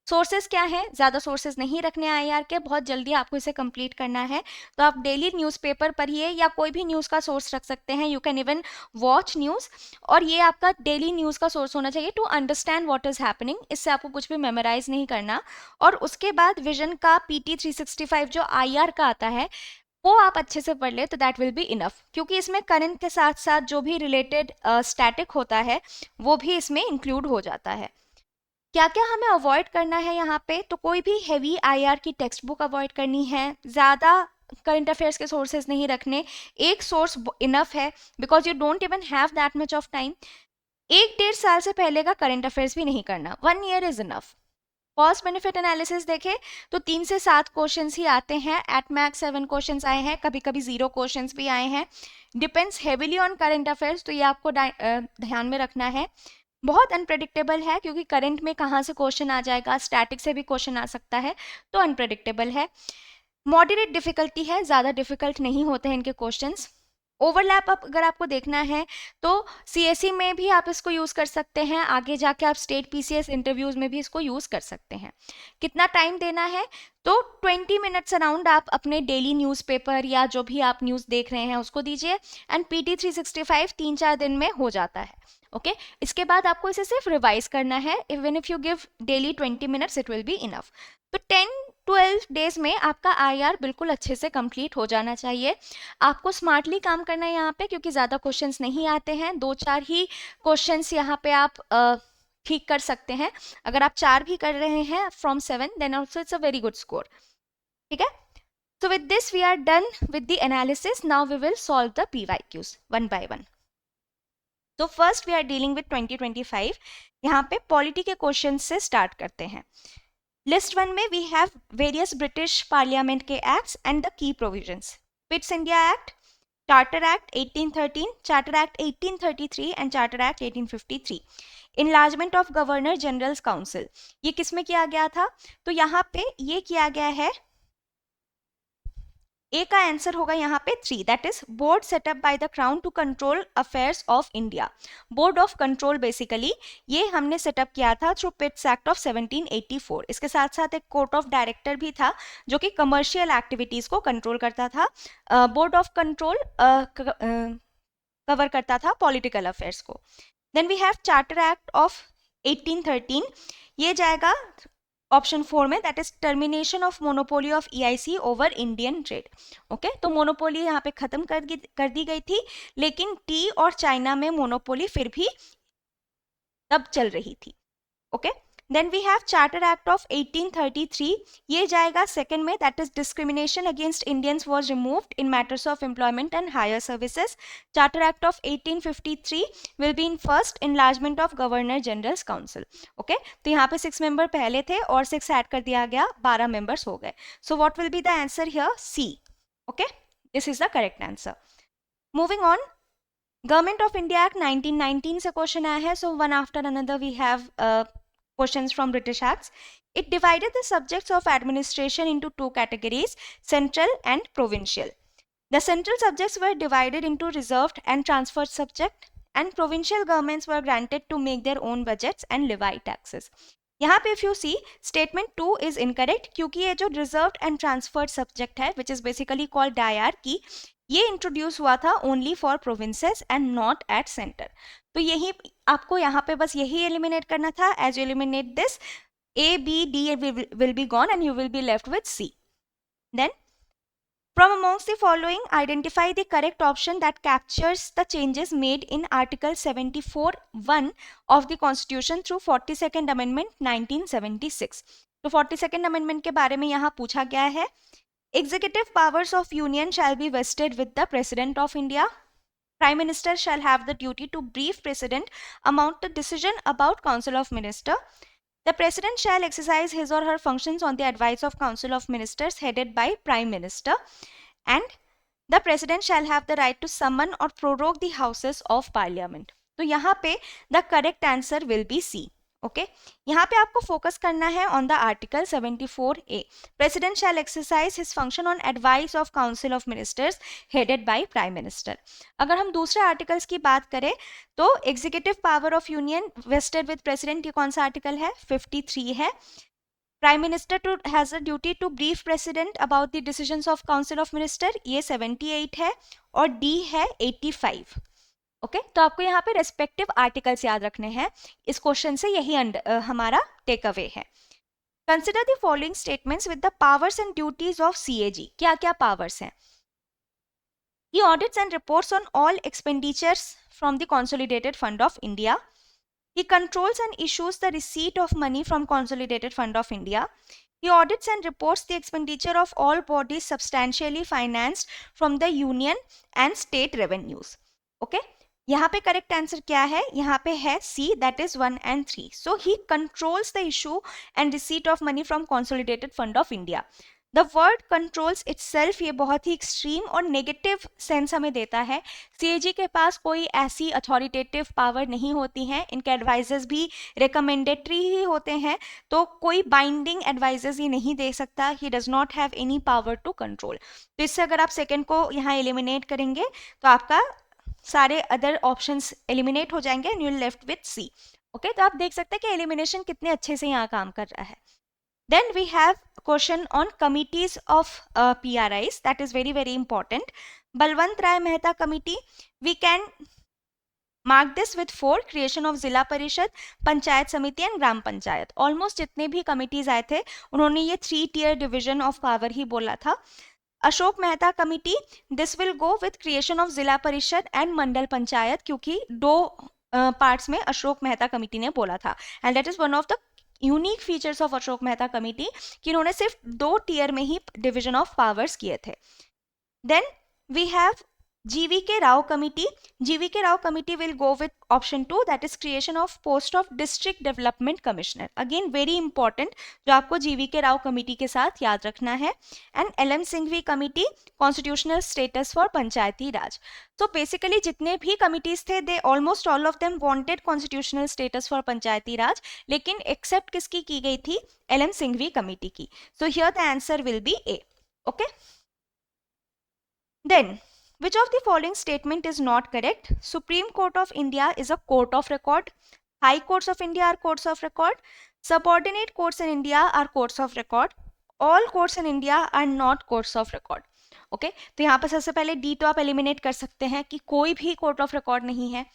सोर्सेज क्या है, ज़्यादा सोर्सेज नहीं रखने IR के, बहुत जल्दी आपको इसे कंप्लीट करना है, तो आप डेली न्यूज़पेपर पढ़िए या कोई भी न्यूज़ का सोर्स रख सकते हैं। You can even watch news, और ये आपका डेली न्यूज़ का सोर्स होना चाहिए to understand what is happening. इससे आपको कुछ भी मेमोराइज नहीं करना। और उसके बाद विजन का PT 365 जो IR का आता है, वो आप अच्छे से पढ़ ले तो दैट विल बी इनफ, क्योंकि इसमें करंट के साथ साथ जो भी रिलेटेड स्टैटिक होता है वो भी इसमें इंक्लूड हो जाता है। क्या क्या हमें अवॉइड करना है यहाँ पे, तो कोई भी हैवी IR की टेक्स्ट बुक अवॉइड करनी है, ज़्यादा करंट अफेयर्स के सोर्सेज नहीं रखने, एक सोर्स इनफ है, because you don't even have that much of time. 1-1.5 साल से पहले का करंट अफेयर्स भी नहीं करना, 1 year is enough. Cost benefit analysis देखें तो 3 से 7 क्वेश्चंस ही आते हैं, एट मैक्स 7 क्वेश्चंस आए हैं, कभी कभी 0 क्वेश्चंस भी आए हैं। Depends heavily on current affairs, तो ये आपको ध्यान में रखना है। बहुत अनप्रेडिक्टेबल है, क्योंकि करंट में कहाँ से क्वेश्चन आ जाएगा, स्टैटिक से भी क्वेश्चन आ सकता है, तो अनप्रेडिक्टेबल है। मॉडरेट डिफिकल्टी है, ज़्यादा डिफिकल्ट नहीं होते हैं इनके क्वेश्चंस। ओवरलैप अगर आपको देखना है तो CSE में भी आप इसको यूज़ कर सकते हैं, आगे जाके आप स्टेट PCS इंटरव्यूज़ में भी इसको यूज़ कर सकते हैं। कितना टाइम देना है, तो 20 मिनट्स अराउंड आप अपने डेली न्यूज़पेपर या जो भी आप न्यूज़ देख रहे हैं उसको दीजिए, एंड PT 365 3-4 दिन में हो जाता है। ओके इसके बाद आपको इसे सिर्फ रिवाइज करना है। Even if you give daily 20 minutes it will be enough. तो 10-12 डेज में आपका IR बिल्कुल अच्छे से कंप्लीट हो जाना चाहिए। आपको स्मार्टली काम करना है यहाँ पे, क्योंकि ज़्यादा क्वेश्चंस नहीं आते हैं, 2-4 ही क्वेश्चंस यहाँ पे आप ठीक कर सकते हैं। अगर आप 4 भी कर रहे हैं from 7 then also it's a very good score. ठीक है, so with this we are done with the analysis. Now we will solve the PYQs one by one. तो first we are dealing with 2025। यहाँ पे पॉलिटी के क्वेश्चन से स्टार्ट करते हैं। लिस्ट 1 में we have various British parliament के एक्ट्स एंड द की provisions. Pitt's India act, charter act 1813, charter act 1833 and charter act 1853। Enlargement of governor general's council, ये किस में किया गया था, तो यहाँ पे ये किया गया है ए का आंसर होगा यहाँ पे 3, that is board setup by the crown to control affairs of India. Board of control basically ये हमने सेटअप किया था थ्रू पिट्स एक्ट ऑफ 1784। इसके साथ साथ एक कोर्ट ऑफ डायरेक्टर भी था जो कि कमर्शियल एक्टिविटीज को कंट्रोल करता था। बोर्ड ऑफ कंट्रोल कवर करता था पॉलिटिकल अफेयर्स को। Then we have charter act of 1813, ये जाएगा ऑप्शन 4 में, that is termination of monopoly of EIC over Indian trade. Okay, तो मोनोपोली यहाँ पे खत्म कर दी गई थी, लेकिन टी और चाइना में मोनोपोली फिर भी तब चल रही थी। Okay, then we have charter act of 1833, ये जाएगा सेकंड में, that is discrimination against Indians was removed in matters of employment and higher services. Charter act of 1853 will be in first enlargement of governor general's council. Okay, तो यहाँ पे 6 मेंबर पहले थे और 6 ऐड कर दिया गया, 12 मेंबर्स हो गए। So what will be the answer here? C. Okay, this is the correct answer. Moving on, government of India act 1919 से क्वेश्चन आया है, सो वन आफ्टर अनदर वी हैव questions from British Acts. It divided the subjects of administration into two categories, central and provincial. The central subjects were divided into reserved and transferred subject, and provincial governments were granted to make their own budgets and levy taxes. यहाँ पे if you see statement 2 is incorrect, क्योंकि ये जो reserved and transferred subject है which is basically called diarchy, ये इंट्रोड्यूस हुआ था only for provinces and not at centre. तो यही आपको यहाँ पे बस यही एलिमिनेट करना था। As you eliminate this, A B D will be gone and you will be left with C. देन from amongst the following, identify the correct option that captures the changes made in Article 74(1) of the Constitution through 42nd Amendment 1976. तो 42nd Amendment के बारे में यहाँ पूछा गया है, executive powers of union shall be vested with the President of India. Prime Minister shall have the duty to brief President about the decision about Council of Ministers. The President shall exercise his or her functions on the advice of Council of Ministers headed by Prime Minister. And the President shall have the right to summon or prorogue the Houses of Parliament. तो यहाँ पे the correct answer will be C. Okay, यहाँ पे आपको फोकस करना है on the article 74A, president shall exercise his function on advice of council of ministers headed by prime minister. अगर हम दूसरे आर्टिकल्स की बात करें तो executive power of union vested with president, ये कौन सा आर्टिकल है? 53 है। Prime minister too has a duty to brief president about the decisions of council of minister, ये 78 है, और डी है 85। ओके, तो आपको यहाँ पे रेस्पेक्टिव आर्टिकल्स याद रखने हैं। इस क्वेश्चन से यही हमारा टेक अवे है। Consider the following statements with the powers and duties of CAG. क्या क्या पावर्स हैं? He audits and reports on all expenditures from the Consolidated Fund of India. He controls and issues the receipt of money from Consolidated Fund of India. He audits and reports the expenditure of all bodies substantially financed from the union and state revenues. Okay? यहाँ पे करेक्ट आंसर क्या है? यहाँ पे है C, that is 1 and 3. So he controls the issue and receipt of money from consolidated fund of India. The word controls itself ये बहुत ही एक्सट्रीम और नेगेटिव सेंस हमें देता है। सीएजी के पास कोई ऐसी अथॉरिटेटिव पावर नहीं होती हैं, इनके एडवाइजर्स भी रिकमेंडेटरी ही होते हैं, तो कोई बाइंडिंग एडवाइजर्स ये नहीं दे सकता। He does not have any power to control. तो इससे अगर आप सेकेंड को यहाँ एलिमिनेट करेंगे तो आपका सारे अदर ऑप्शंस एलिमिनेट हो जाएंगे and you will left with C. Okay, तो आप देख सकते हैं कि एलिमिनेशन कितने अच्छे से यहाँ काम कर रहा है। Then we have question on committees of PRIs, that is very very important. Balwant Rai Mehta committee, we can mark this with 4, creation of जिला परिषद, पंचायत समिति एंड ग्राम पंचायत। ऑलमोस्ट जितने भी कमिटीज आए थे उन्होंने ये 3 tier डिविजन ऑफ पावर ही बोला था। Ashok Mehta committee, this will go with creation of जिला परिषद एंड मंडल पंचायत, क्योंकि 2 पार्ट्स में अशोक मेहता कमिटी ने बोला था, and that is one of the unique features of Ashok Mehta committee कि इन्होंने सिर्फ 2 tier में ही डिविजन ऑफ पावर्स किए थे। Then we have GVK Rao committee. GVK Rao committee will go with option 2, that is creation of post of district development commissioner. Again very important, जो आपको GVK Rao committee के साथ याद रखना है. And LM Singhvi committee, constitutional status for Panchayati Raj. So basically जितने भी committees थे, they almost all of them wanted constitutional status for पंचायती राज, लेकिन except किसकी की गई थी? LM Singhvi committee की. So here the answer will be A. Okay. Then, which of the following statement is not correct? Supreme Court of India is a court of record. High courts of India are courts of record. Subordinate courts in India are courts of record. All courts in India are not courts of record. Okay तो यहाँ पर सबसे पहले डी तो आप एलिमिनेट कर सकते हैं कि कोई भी कोर्ट ऑफ रिकॉर्ड नहीं है,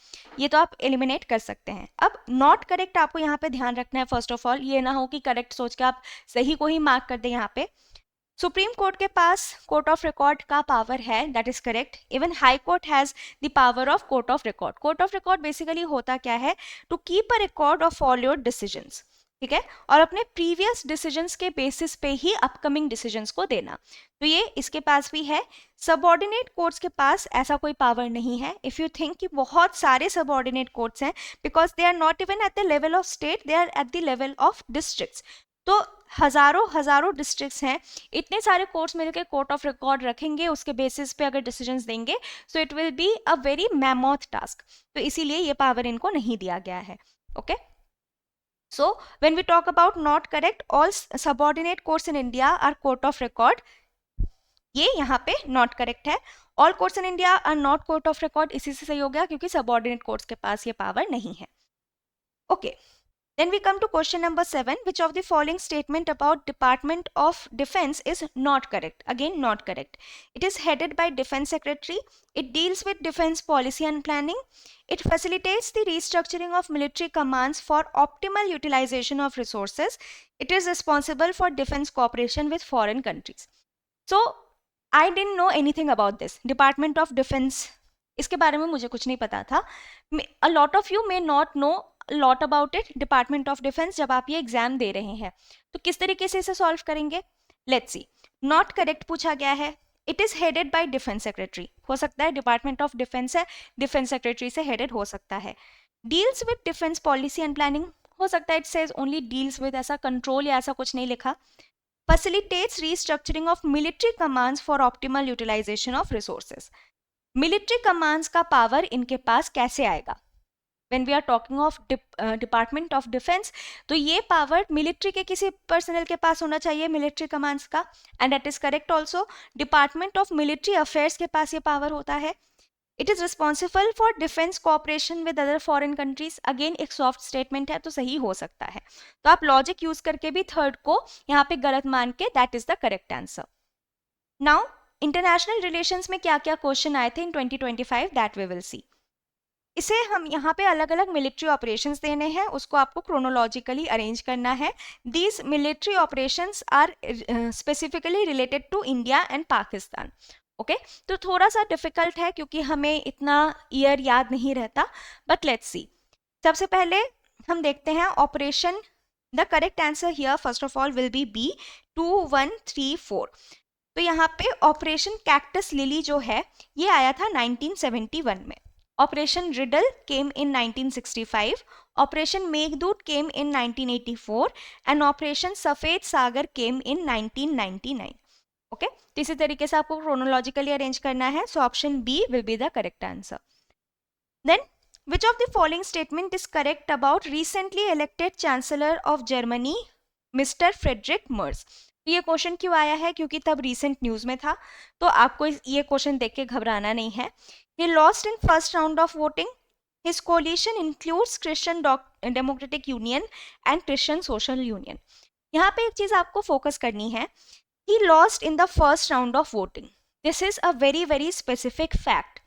ये तो आप एलिमिनेट कर सकते हैं. अब नॉट करेक्ट आपको यहाँ पे ध्यान रखना है. फर्स्ट ऑफ ऑल ये ना हो कि करेक्ट सोच के आप सही को ही मार्क कर दें. यहाँ पे सुप्रीम कोर्ट के पास कोर्ट ऑफ रिकॉर्ड का पावर है, that is correct. Even high court has the power of court of record. Court of record basically होता क्या है? To keep a record of all your decisions, ठीक है, और अपने प्रीवियस डिसीजंस के बेसिस पे ही अपकमिंग डिसीजंस को देना. तो ये इसके पास भी है. सबऑर्डिनेट कोर्ट्स के पास ऐसा कोई पावर नहीं है. इफ यू थिंक कि बहुत सारे सबऑर्डिनेट कोर्ट्स हैं, because they are not even at the level of state, they are at the level of districts. तो हजारों डिस्ट्रिक्ट्स हैं, इतने सारे कोर्ट्स मिलकर कोर्ट ऑफ रिकॉर्ड रखेंगे, उसके बेसिस पे अगर डिसीजंस देंगे, so it will be a very mammoth task. तो इसीलिए ये पावर इनको नहीं दिया गया है. Okay So, when we talk about not correct, all subordinate courts in India are court of record. ये यहाँ पे not correct है. All courts in India are not court of record. इसी से सही हो गया क्योंकि subordinate courts के पास ये power नहीं है. Okay. Then we come to question number 7. Which of the following statement about Department of Defense is not correct? Again, not correct. It is headed by Defense Secretary. It deals with defense policy and planning. It facilitates the restructuring of military commands for optimal utilization of resources. It is responsible for defense cooperation with foreign countries. So, I didn't know anything about this. Department of Defense. इसके बारे में मुझे कुछ नहीं पता था. A lot of you may not know lot about it. Department of defence जब आप ये एग्जाम दे रहे हैं तो किस तरीके से इसे सॉल्व करेंगे? Let's see. नॉट करेक्ट पूछा गया है. It is headed by defence secretary. हो सकता है डिपार्टमेंट ऑफ डिफेंस है, डिफेंस सेक्रेटरी से हेडेड हो सकता है. Deals with defence policy and planning, हो सकता है it says only deals with, ऐसा कंट्रोल या ऐसा कुछ नहीं लिखा. Facilitates restructuring of military commands for optimal utilisation of resources. Military commands का पावर इनके पास कैसे आएगा? When we are talking of Department of Defense, तो ये पावर मिलिट्री के किसी पर्सनल के पास होना चाहिए, मिलिट्री कमांड्स का. And that is correct also. Department of military affairs के पास ये पावर होता है. It is responsible for defence cooperation with other foreign countries. Again एक सॉफ्ट स्टेटमेंट है तो सही हो सकता है. तो आप लॉजिक यूज करके भी थर्ड को यहाँ पे गलत मान के that is the correct answer. Now international relations में क्या क्या क्वेश्चन आए थे इन 2025, दैट वी विल सी. इसे हम यहाँ पे अलग अलग मिलिट्री ऑपरेशंस देने हैं, उसको आपको क्रोनोलॉजिकली अरेंज करना है. These military operations are specifically related to India and Pakistan. Okay तो थोड़ा सा डिफिकल्ट है क्योंकि हमें इतना ईयर याद नहीं रहता, बट लेट्स सी. सबसे पहले हम देखते हैं operation. The correct answer here first of all will be B 2134. तो यहाँ पे ऑपरेशन कैक्टस लिली जो है ये आया था 1971 में. Operation Riddle came in 1965, Operation Meghdoot came in 1984 and Operation Safed Sagar came in 1999. Okay, तो इसी तरीके से आपको chronologically arrange करना है. So option B will be the correct answer. Then, which of the following statement is correct about recently elected Chancellor of Germany, Mr. Friedrich Merz? ये क्वेश्चन क्यों आया है? क्योंकि तब रिसेंट न्यूज में था, तो आपको ये क्वेश्चन देख के घबराना नहीं है. He lost in first round of voting. His coalition includes Christian Democratic Union and Christian Social Union. यहाँ पे एक चीज आपको फोकस करनी है. He lost in the first round of voting. This is a very very specific fact.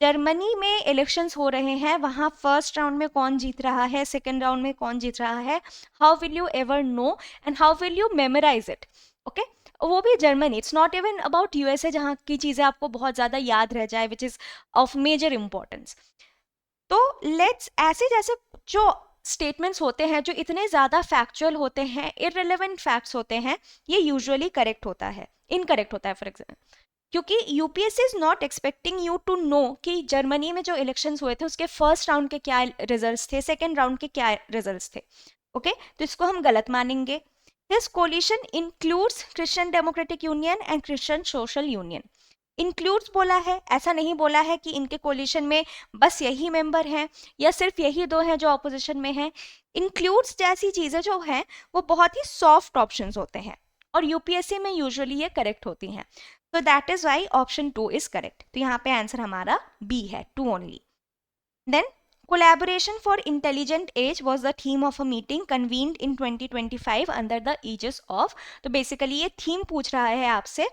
Germany में इलेक्शंस हो रहे हैं, वहाँ फर्स्ट राउंड में कौन जीत रहा है, सेकेंड राउंड में कौन जीत रहा है, how will you ever know and how will you memorise it? Okay वो भी Germany. It's not even about USA जहाँ की चीज़ें आपको बहुत ज़्यादा याद रह जाए, which is of major importance. तो लेट्स ऐसे जैसे जो स्टेटमेंट्स होते हैं जो इतने ज़्यादा फैक्चुअल होते हैं, इररिलेवेंट फैक्ट्स होते हैं, ये यूजुअली करेक्ट होता है, इनकरेक्ट होता है. फॉर एग्जाम्पल क्योंकि UPSC is not expecting you to know कि जर्मनी में जो इलेक्शंस हुए थे उसके फर्स्ट राउंड के क्या रिजल्ट्स थे, सेकेंड राउंड के क्या रिजल्ट्स थे. ओके तो इसको हम गलत मानेंगे. This coalition includes Christian Democratic Union and Christian Social Union. Includes बोला है, ऐसा नहीं बोला है कि इनके कोलिशन में बस यही मेंबर हैं या सिर्फ यही दो हैं जो ऑपोजिशन में हैं. इंक्लूड्स जैसी चीज़ें जो हैं वो बहुत ही सॉफ्ट ऑप्शंस होते हैं और यूपीएससी में यूजुअली ये करेक्ट होती हैं. So that is why option 2 is correct. तो यहाँ पे आंसर हमारा B है, 2 only. Then collaboration for intelligent age was the theme of a meeting convened in 2025 under the aegis of. तो basically ये theme पूछ रहा है आपसे.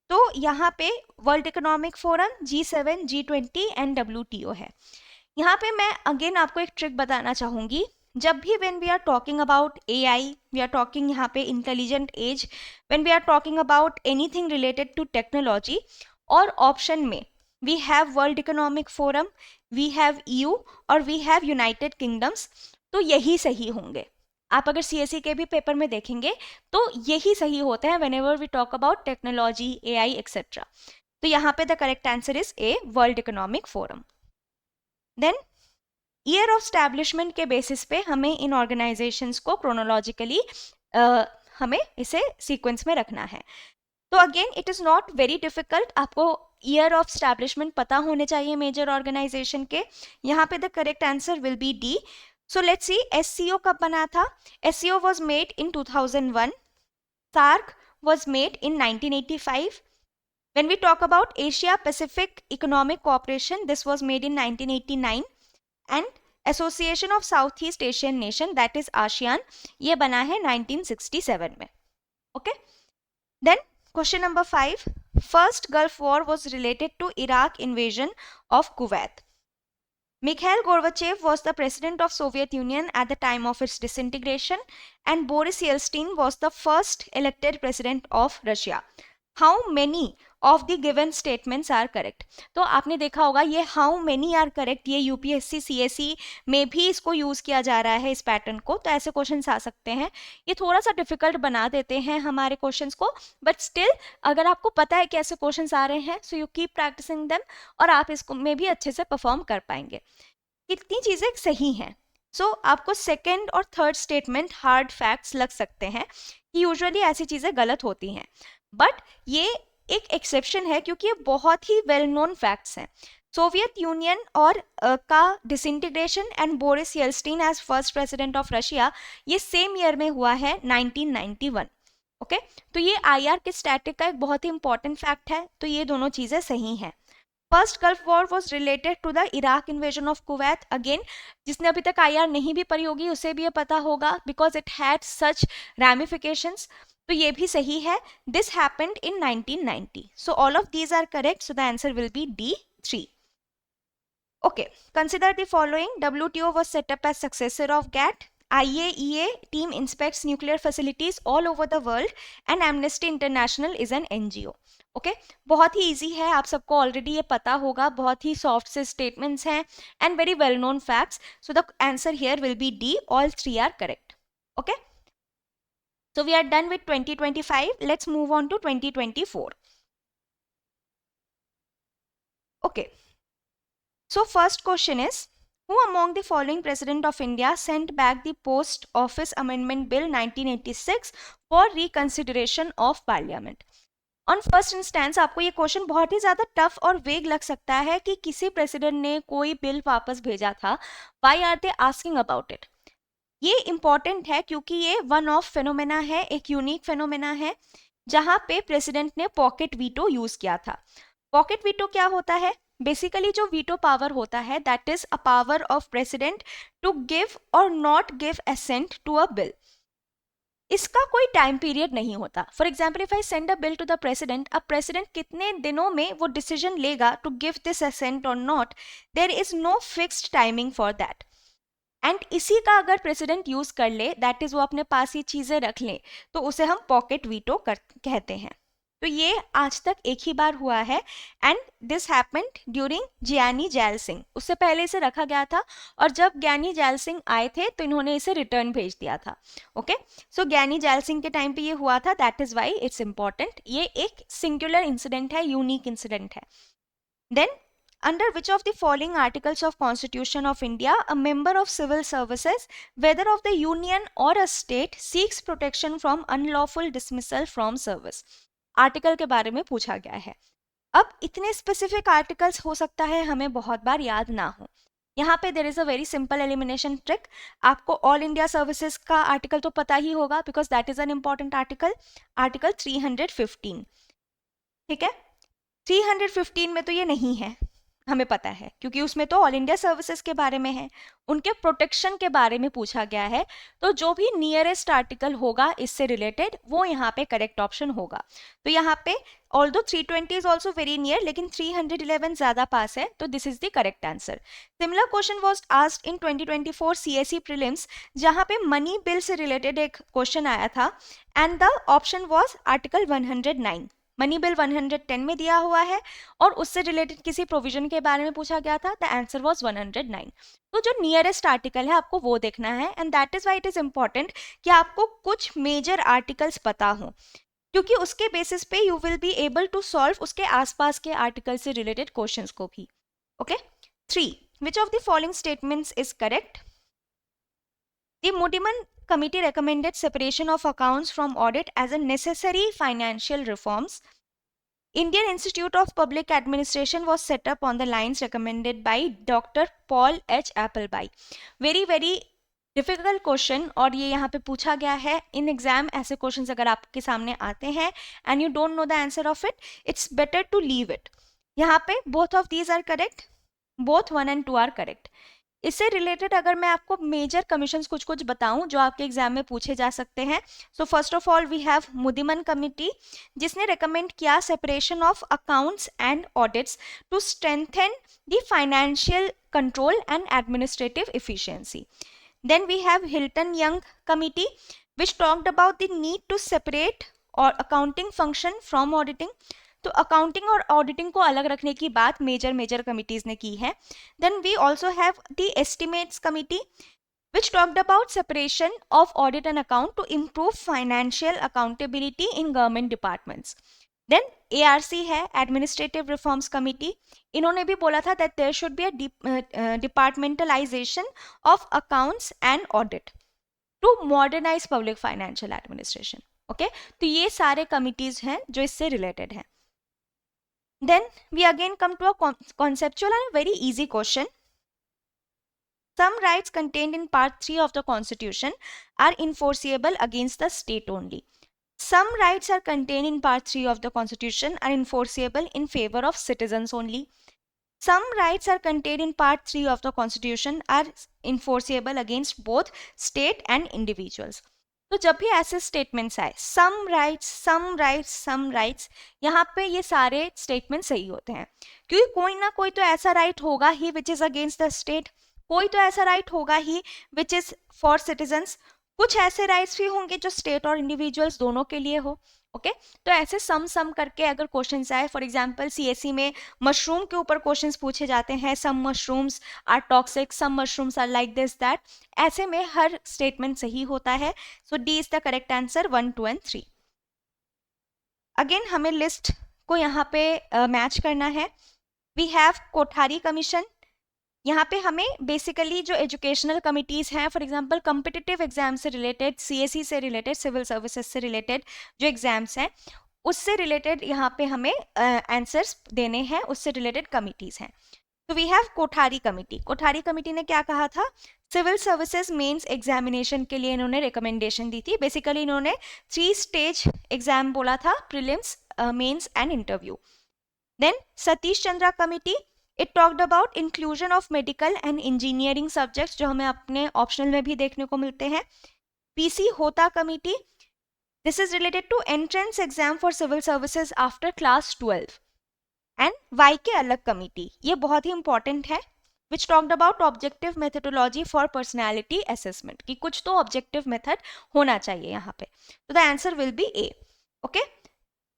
तो यहाँ पे world Economic forum, G7, G20 and WTO है. यहाँ पे मैं अगेन आपको एक ट्रिक बताना चाहूँगी. जब भी when we are talking about AI, we are talking यहाँ पे intelligent age, when we are talking about anything related to technology, और ऑप्शन में we have world Economic forum, we have EU और we have यूनाइटेड किंगडम्स, तो यही सही होंगे. आप अगर CSE के भी पेपर में देखेंगे तो यही सही होते हैं whenever we talk about technology, AI etcetera. तो यहाँ पे the correct answer is A, World Economic Forum. Then year of establishment के बेसिस पे हमें इन ऑर्गेनाइजेशंस को क्रोनोलॉजिकली हमें इसे सीक्वेंस में रखना है. तो again it is not very difficult, आपको ईयर ऑफ स्टैब्लिशमेंट पता होने चाहिए मेजर ऑर्गेनाइजेशन के. यहाँ पे the correct answer will B D. So let's see SCO कब बना था. SCO was made in 2001. SAARC was made in 1985. When we talk about Asia Pacific Economic Cooperation, this was made in 1989. And Association of Southeast Asian Nation, that is ASEAN, ये बना है 1967 में. Okay. Then question number 5. First Gulf War was related to Iraq invasion of Kuwait. Mikhail Gorbachev was the president of Soviet Union at the time of its disintegration, and Boris Yeltsin was the first elected president of Russia. How many of the given statements are correct? तो आपने देखा होगा ये how many are correct, ये UPSC CSE में भी इसको यूज किया जा रहा है इस पैटर्न को. तो ऐसे क्वेश्चंस आ सकते हैं. ये थोड़ा सा डिफिकल्ट बना देते हैं हमारे क्वेश्चंस को, बट स्टिल अगर आपको पता है कि ऐसे क्वेश्चंस आ रहे हैं, so you keep practising them और आप इसको में भी अच्छे से परफॉर्म कर पाएंगे. कितनी चीजें सही हैं. सो आपको सेकेंड और थर्ड स्टेटमेंट हार्ड फैक्ट्स लग सकते हैं कि यूजुअली ऐसी चीजें गलत होती हैं, बट ये एक एक्सेप्शन है क्योंकि ये बहुत ही वेल नोन फैक्ट्स हैं. सोवियत यूनियन और का disintegration and Boris Yeltsin as first president of Russia, ये सेम ईयर में हुआ है 1991. ओके, तो ये IR के स्टैटिक का एक बहुत ही इंपॉर्टेंट फैक्ट है. तो ये दोनों चीजें सही हैं. First Gulf War was related to the Iraq invasion of Kuwait. Again जिसने अभी तक IR नहीं भी पढ़ी होगी उसे भी ये पता होगा because it had such ramifications. तो ये भी सही है. This happened in 1990. So all of these are correct. So the answer will be D3. Okay, consider the following. WTO was set up as successor of GATT. IAEA team inspects nuclear facilities all over the world and Amnesty International is an NGO. Okay, बहुत ही easy है, आप सबको already ये पता होगा. बहुत ही soft से statements हैं and very well known facts. So the answer here will be D. All three are correct. Okay. So we are done with 2025. Let's move on to 2024. Okay. So first question is, who among the following President of India sent back the Post Office Amendment Bill 1986 for reconsideration of Parliament? On first instance आपको ये क्वेश्चन बहुत ही ज़्यादा टफ और वेग लग सकता है कि किसी प्रेसिडेंट ने कोई बिल वापस भेजा था. Why are they asking about it? ये इंपॉर्टेंट है क्योंकि ये वन ऑफ फेनोमेना है, एक यूनिक फेनोमेना है जहाँ पे प्रेसिडेंट ने पॉकेट वीटो यूज किया था. पॉकेट वीटो क्या होता है? बेसिकली जो वीटो पावर होता है that is a power of president to give और not give assent to a bill. इसका कोई टाइम पीरियड नहीं होता. For example if I send a bill to the president, अब प्रेसिडेंट कितने दिनों में वो डिसीजन लेगा टू गिव दिस असेंट और not, there is no fixed timing for that. And इसी का अगर प्रेसिडेंट यूज कर ले, दैट इज वो अपने पास ये चीजें रख ले, तो उसे हम पॉकेट वीटो कहते हैं. तो ये आज तक एक ही बार हुआ है एंड दिस हैपेंड ड्यूरिंग ज्ञानी जैल सिंह. उससे पहले इसे रखा गया था और जब ज्ञानी जैल सिंह आए थे तो इन्होंने इसे रिटर्न भेज दिया था. ओके, सो ज्ञानी जैल सिंह के टाइम पे ये हुआ था, that is why it's important. ये एक सिंगुलर इंसिडेंट है, यूनिक इंसिडेंट है. Then under which of the following articles of Constitution of India a member of civil services, whether of the union or a state, seeks protection from unlawful dismissal from service? Article के बारे में पूछा गया है. अब इतने स्पेसिफिक आर्टिकल्स हो सकता है हमें बहुत बार याद ना हो. यहाँ पे there is a very simple elimination trick. आपको ऑल इंडिया सर्विसेज का आर्टिकल तो पता ही होगा because that is an important article, article 315. ठीक है, 315 में तो ये नहीं है, हमें पता है, क्योंकि उसमें तो ऑल इंडिया सर्विसेज के बारे में है, उनके प्रोटेक्शन के बारे में पूछा गया है। तो जो भी नियरेस्ट आर्टिकल होगा इससे रिलेटेड वो यहाँ पे करेक्ट ऑप्शन होगा। तो यहाँ पे although 320 is also very near, लेकिन 311 ज्यादा पास है, तो this is the correct answer. Similar question was asked in 2024 CSE prelims, जहाँ पे मनी बिल से रिलेटेड एक क्वेश्चन आया था, and the option was article 109। Money bill 110 में दिया हुआ है और उससे रिलेटेड किसी प्रोविजन के बारे में पूछा गया था, द आंसर वाज 109। तो जो नियरेस्ट आर्टिकल है आपको वो देखना है, and that is why it is important कि आपको कुछ मेजर आर्टिकल्स पता हो, क्योंकि उसके बेसिस पे you will be able to solve उसके आसपास के आर्टिकल से रिलेटेड क्वेश्चंस को भी। Okay. 3. Which of the following statements is correct? The Modiman committee recommended separation of accounts from audit as a necessary financial reforms. Indian Institute of Public Administration was set up on the lines recommended by Dr. Paul H. Appleby. Very difficult question, और ये यहाँ पे पूछा गया है इन एग्जाम। ऐसे क्वेश्चंस अगर आपके सामने आते हैं and you don't know the answer of it, it's better to leave it. यहाँ पे both of these are correct, both 1 and 2 are correct. इससे रिलेटेड अगर मैं आपको मेजर कमीशंस कुछ कुछ बताऊं जो आपके एग्जाम में पूछे जा सकते हैं, so first of all we have Muddiman committee, जिसने रेकमेंड किया separation of accounts and audits to strengthen the financial control and administrative efficiency. Then we have Hilton Young committee which talked about the need to separate और अकाउंटिंग फंक्शन फ्रॉम ऑडिटिंग। तो अकाउंटिंग और ऑडिटिंग को अलग रखने की बात मेजर कमिटीज ने की है। Then we also have the estimates committee which talked about separation of audit and account to improve financial accountability in government departments. Then ARC है Administrative Reforms Committee, इन्होंने भी बोला था that there should be a departmentalization of accounts and audit to modernize public financial administration. Okay, तो ये सारे committees हैं जो इससे related हैं। Then we again come to a conceptual and very easy question. Some rights contained in Part 3 of the Constitution are enforceable against the state only. Some rights are contained in Part 3 of the Constitution are enforceable in favor of citizens only. Some rights are contained in Part 3 of the Constitution are enforceable against both state and individuals. तो जब भी ऐसे स्टेटमेंट्स आए, सम राइट्स सम राइट्स सम राइट्स, यहाँ पे ये सारे स्टेटमेंट सही होते हैं, क्योंकि कोई ना कोई तो ऐसा राइट होगा ही which is against the state, कोई तो ऐसा राइट होगा ही विच इज फॉर सिटीजन्स, कुछ ऐसे राइट्स भी होंगे जो स्टेट और इंडिविजुअल्स दोनों के लिए हो। ओके, तो ऐसे सम करके अगर क्वेश्चंस आए, फॉर एग्जांपल सीएसई में मशरूम के ऊपर क्वेश्चंस पूछे जाते हैं, some mushrooms are toxic, some mushrooms are like this that, ऐसे में हर स्टेटमेंट सही होता है। So D is the correct answer 1, 2 and 3। Again हमें लिस्ट को यहाँ पे मैच करना है। वी हैव कोठारी कमीशन, यहाँ पे हमें बेसिकली जो एजुकेशनल कमिटीज हैं, फॉर एग्जांपल कम्पिटिटिव एग्जाम से रिलेटेड, सीएसई से रिलेटेड, सिविल सर्विसेज से रिलेटेड जो एग्जाम्स हैं उससे रिलेटेड यहाँ पे हमें आंसर्स देने हैं, उससे रिलेटेड कमिटीज हैं। तो we have Kothari committee. Kothari committee ने क्या कहा था? सिविल सर्विसेज मेंस एग्जामिनेशन के लिए इन्होंने रिकमेंडेशन दी थी। बेसिकली इन्होंने 3 स्टेज एग्जाम बोला था, prelims, mains and interview. Then Satish Chandra committee, it talked about inclusion of medical and engineering subjects जो हमें अपने ऑप्शनल में भी देखने को मिलते हैं। PC Hota committee, this is related to entrance exam for civil services after class 12। And Y K Alagh committee, ये बहुत ही इंपॉर्टेंट है, which talked about objective methodology for personality assessment, कि कुछ तो ऑब्जेक्टिव मेथड होना चाहिए यहाँ पे। तो the answer will B A. Okay,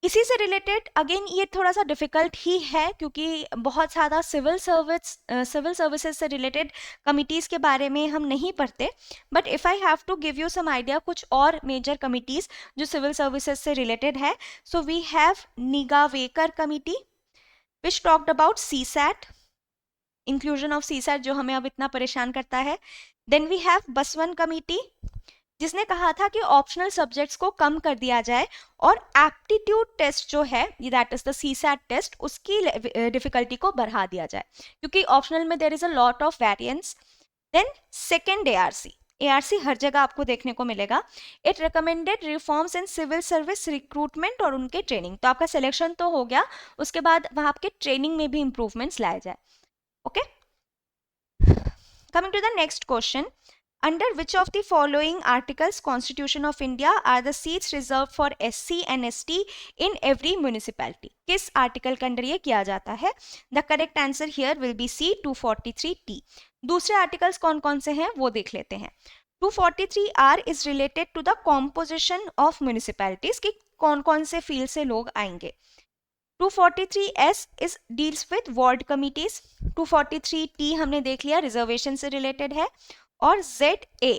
इसी से रिलेटेड अगेन ये थोड़ा सा डिफिकल्ट ही है, क्योंकि बहुत ज़्यादा सिविल सर्विसेज से रिलेटेड कमिटीज़ के बारे में हम नहीं पढ़ते, but if I have to give you some idea कुछ और मेजर कमिटीज़ जो सिविल सर्विसेज से रिलेटेड है, so we have Nigavekar committee which talked about CSAT, inclusion of CSAT जो हमें अब इतना परेशान करता है। Then we have Baswan committee जिसने कहा था कि ऑप्शनल सब्जेक्ट्स को कम कर दिया जाए और एप्टीट्यूड टेस्ट जो है, that is the CSAT test, उसकी डिफिकल्टी को बढ़ा दिया जाए, क्योंकि ऑप्शनल में there is a lot of variance. Then second ARC, ARC हर जगह आपको देखने को मिलेगा। It recommended reforms in civil service recruitment और उनके ट्रेनिंग। तो आपका सिलेक्शन तो हो गया, उसके बाद वहां आपके ट्रेनिंग में भी इंप्रूवमेंट्स लाए जाए। Okay, coming to the next question, under which of the following articles Constitution of India are the seats reserved for SC and ST in every municipality? किस आर्टिकल के अंडर ये किया जाता है? The correct answer here will be C 243T। दूसरे आर्टिकल्स कौन कौन से हैं वो देख लेते हैं। 243R is related to the composition of municipalities, कि कौन कौन से फील्ड से लोग आएंगे। 243S is deals with ward committees. 243T हमने देख लिया, रिजर्वेशन से रिलेटेड है। और ZA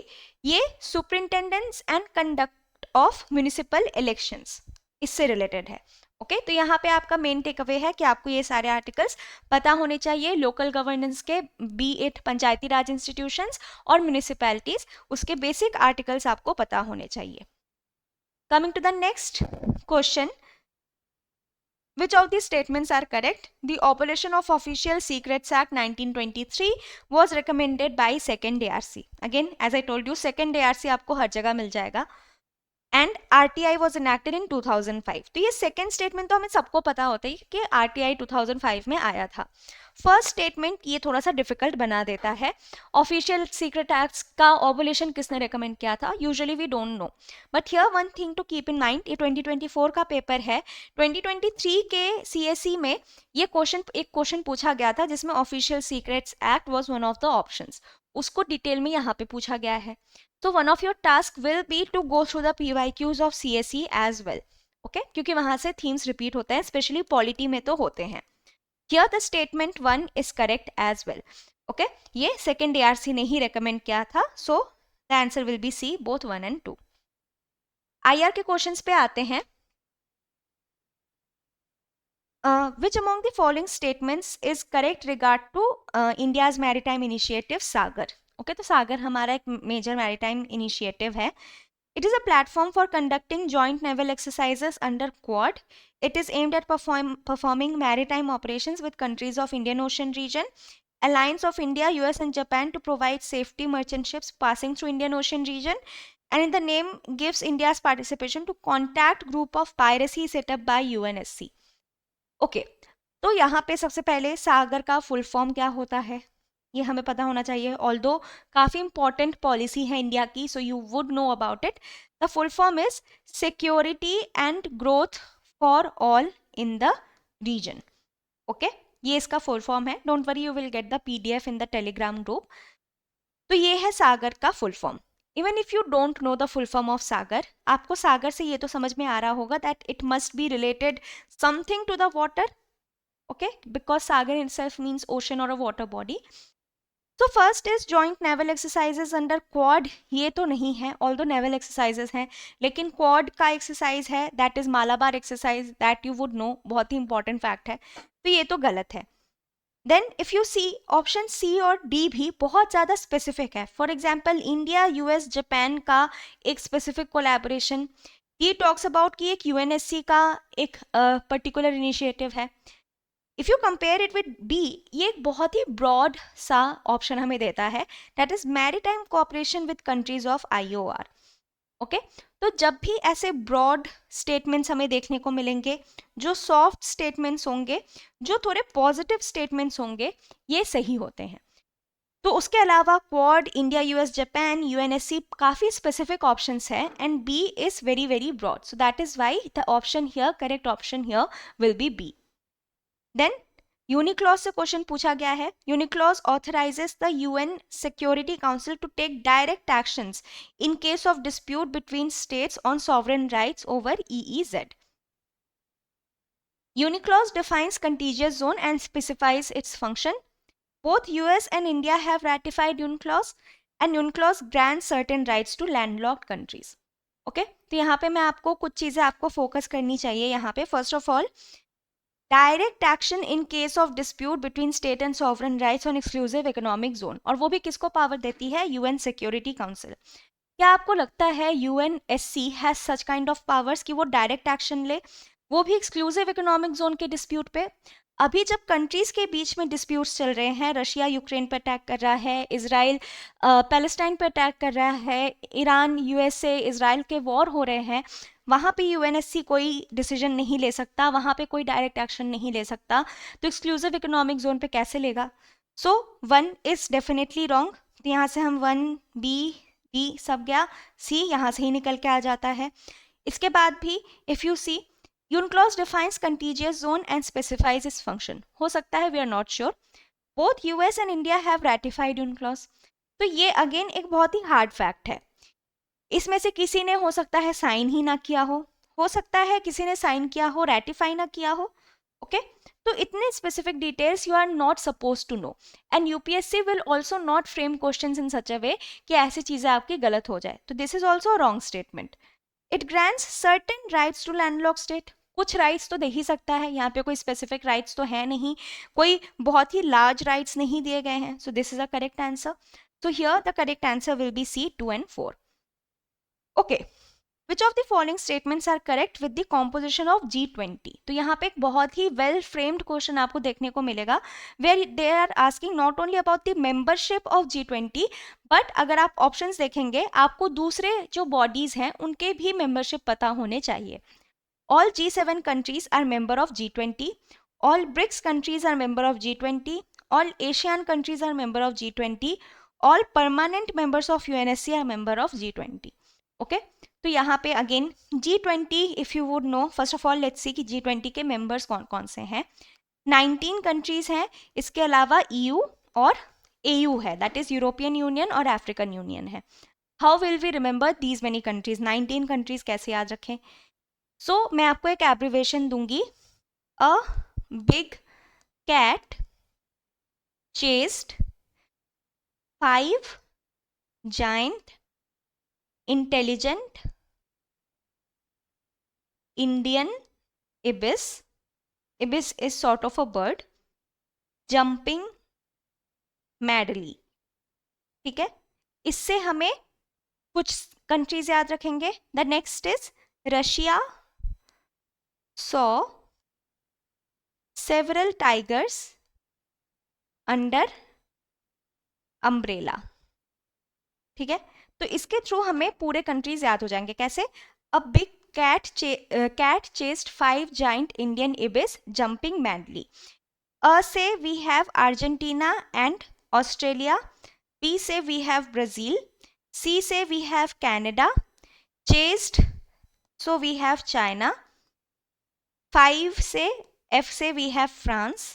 ये superintendence and conduct of municipal elections, इससे रिलेटेड है। ओके, तो यहाँ पे आपका मेन टेक अवे है कि आपको ये सारे आर्टिकल्स पता होने चाहिए लोकल गवर्नेंस के, be it Panchayati Raj institutions और म्युनिसिपैलिटीज, उसके बेसिक आर्टिकल्स आपको पता होने चाहिए। Coming to the next question, which of these statements are correct? The abolition of Official Secrets Act 1923 was recommended by second ARC. Again, as I told you, second ARC आपको हर जगह मिल जाएगा। And RTI was enacted in 2005. तो ये second statement तो हमें सबको पता होता है कि RTI 2005 में आया था। फर्स्ट स्टेटमेंट ये थोड़ा सा डिफिकल्ट बना देता है। ऑफिशियल सीक्रेट एक्ट्स का ऑबोलेशन किसने रेकमेंड किया था? Usually we don't know, but here one thing to keep in mind, ये 2024 का पेपर है। 2023 के CSE में ये एक क्वेश्चन पूछा गया था जिसमें Official Secrets Act was one of the options, उसको डिटेल में यहाँ पे पूछा गया है। तो one of your task will be to go through the PYQs of CSE as well. Okay, क्योंकि वहां से थीम्स रिपीट होते हैं, स्पेशली पॉलिटी में तो होते हैं। Here the statement 1 is correct as well. Okay, ये second ARC ने ही recommend किया था, so the answer will be C, both 1 and 2. IR के questions पे आते हैं। Which among the following statements is correct regard to India's maritime initiative Sagar? Okay, तो सागर हमारा एक major maritime initiative है। It is a platform for conducting joint naval exercises under Quad. It is aimed at performing maritime operations with countries of Indian Ocean region, Alliance of India, US and Japan to provide safety merchant ships passing through Indian Ocean region, and in the name gives India's participation to contact group of piracy set up by UNSC. Okay, तो यहाँ पे सबसे पहले सागर का फुल फॉर्म क्या होता है ये हमें पता होना चाहिए। ऑल्दो काफ़ी इंपॉर्टेंट पॉलिसी है इंडिया की, so you would know about it. The full form is security and growth for all in the region. Okay, ये इसका फुल फॉर्म है। Don't worry, you will get the PDF in the Telegram group. तो ये है सागर का full form. Even if you don't know the full form of Sagar, आपको सागर से ये तो समझ में आ रहा होगा that it must be related something to the water. Okay, because Sagar itself means ocean or a water body. तो first is joint naval exercises under Quad, ये तो नहीं है, ऑल्दो नेवल एक्सरसाइजेज हैं, लेकिन क्वाड का एक्सरसाइज है that is Malabar exercise, that you would no, बहुत ही इंपॉर्टेंट फैक्ट है, तो ये तो गलत है। Then if you see option C और D भी बहुत ज़्यादा स्पेसिफिक है। For example India US Japan का एक स्पेसिफिक कोलैबोरेशन, ये टॉक्स अबाउट कि एक UNSC का एक पर्टिकुलर इनिशिएटिव है। If you compare it with B, ये एक बहुत ही ब्रॉड सा ऑप्शन हमें देता है, that is maritime cooperation with countries of IOR। Okay, तो जब भी ऐसे ब्रॉड स्टेटमेंट्स हमें देखने को मिलेंगे, जो सॉफ्ट स्टेटमेंट्स होंगे, जो थोड़े पॉजिटिव स्टेटमेंट्स होंगे, ये सही होते हैं। तो उसके अलावा Quad, India US Japan, UNSC काफ़ी स्पेसिफिक ऑप्शंस है and B is very very broad, so that is why the option here, correct option here will be B। Then UNCLOS से क्वेश्चन पूछा गया है। UNCLOS authorises the UN security council to take direct actions in case of dispute between states on sovereign rights over EEZ. Uniclause defines contiguous zone and specifies its function. Both US and India have ratified Uniclause and Uniclause grants certain rights to landlocked countries. Okay, तो यहाँ पे मैं आपको कुछ चीज़ें आपको फोकस करनी चाहिए यहाँ पे। First of all, direct action in case of dispute between state and sovereign rights on exclusive economic zone, और वो भी किसको पावर देती है? UN security council. क्या आपको लगता है UNSC has such kind of powers कि वो डायरेक्ट एक्शन ले, वो भी एक्सक्लूसिव इकोनॉमिक जोन के डिस्प्यूट पे? अभी जब कंट्रीज के बीच में डिस्प्यूट्स चल रहे हैं, रशिया यूक्रेन पर अटैक कर रहा है, इजराइल पैलेस्टाइन पर अटैक कर रहा है, ईरान यूएसए इजराइल के वॉर हो रहे हैं, वहाँ पे यूएनएससी कोई डिसीजन नहीं ले सकता, वहाँ पे कोई डायरेक्ट एक्शन नहीं ले सकता, तो एक्सक्लूसिव इकोनॉमिक जोन पे कैसे लेगा? सो 1 इज डेफिनेटली रॉन्ग। तो यहाँ से हम 1 बी डी सब गया, सी यहाँ से ही निकल के आ जाता है। इसके बाद भी if you see, UNCLOS defines contiguous zone and specifies its function. हो सकता है, we are not sure. Both US and India have ratified UNCLOS. तो ये अगेन एक बहुत ही हार्ड फैक्ट है। इसमें से किसी ने हो सकता है साइन ही ना किया हो सकता है किसी ने साइन किया हो, रेटिफाई ना किया हो। ओके तो इतने specific details you are not suppose to know, and UPSC will also not frame questions in such a way कि ऐसी चीजें आपकी गलत हो जाए। तो this is also wrong statement. It grants certain rights to landlock state. कुछ राइट्स तो दे ही सकता है, यहाँ पे कोई स्पेसिफिक राइट्स तो है नहीं, कोई बहुत ही लार्ज राइट्स नहीं दिए गए हैं। So this is a correct answer. So here the correct answer will be C 2 and 4. Okay, which of the following statements are correct with the composition of G20? तो यहाँ पे एक बहुत ही वेल फ्रेम्ड क्वेश्चन आपको देखने को मिलेगा, where they are asking not only about the membership of G20, but अगर आप ऑप्शंस देखेंगे आपको दूसरे जो बॉडीज हैं उनके भी मेंबरशिप पता होने चाहिए। All G7 countries are member of G20, all BRICS countries are member of G20, all ASEAN countries are member of G20, all permanent members of UNSC are member of G20. Okay तो यहाँ पे again G20 if you would no, first of all let's see कि G20 के मेंबर्स कौन कौन से हैं। 19 कंट्रीज हैं, इसके अलावा EU और AU है, दैट इज यूरोपियन यूनियन और अफ्रीकन यूनियन है। How will we remember these many countries? 19 countries कैसे याद रखें? सो मैं आपको एक एब्रिवेशन दूंगी, a big cat chased 5 giant intelligent Indian ibis. Ibis is sort of a bird jumping madly. ठीक है, इससे हमें कुछ कंट्रीज याद रखेंगे। The next is Russia saw several tigers under umbrella. ठीक है, तो इसके थ्रू हमें पूरे कंट्रीज याद हो जाएंगे। कैसे? A big cat chased 5 giant Indian ibis jumping madly. A say we have Argentina and Australia. B say we have Brazil. C say we have Canada. Chased, so we have China. 5 say, F say we have France.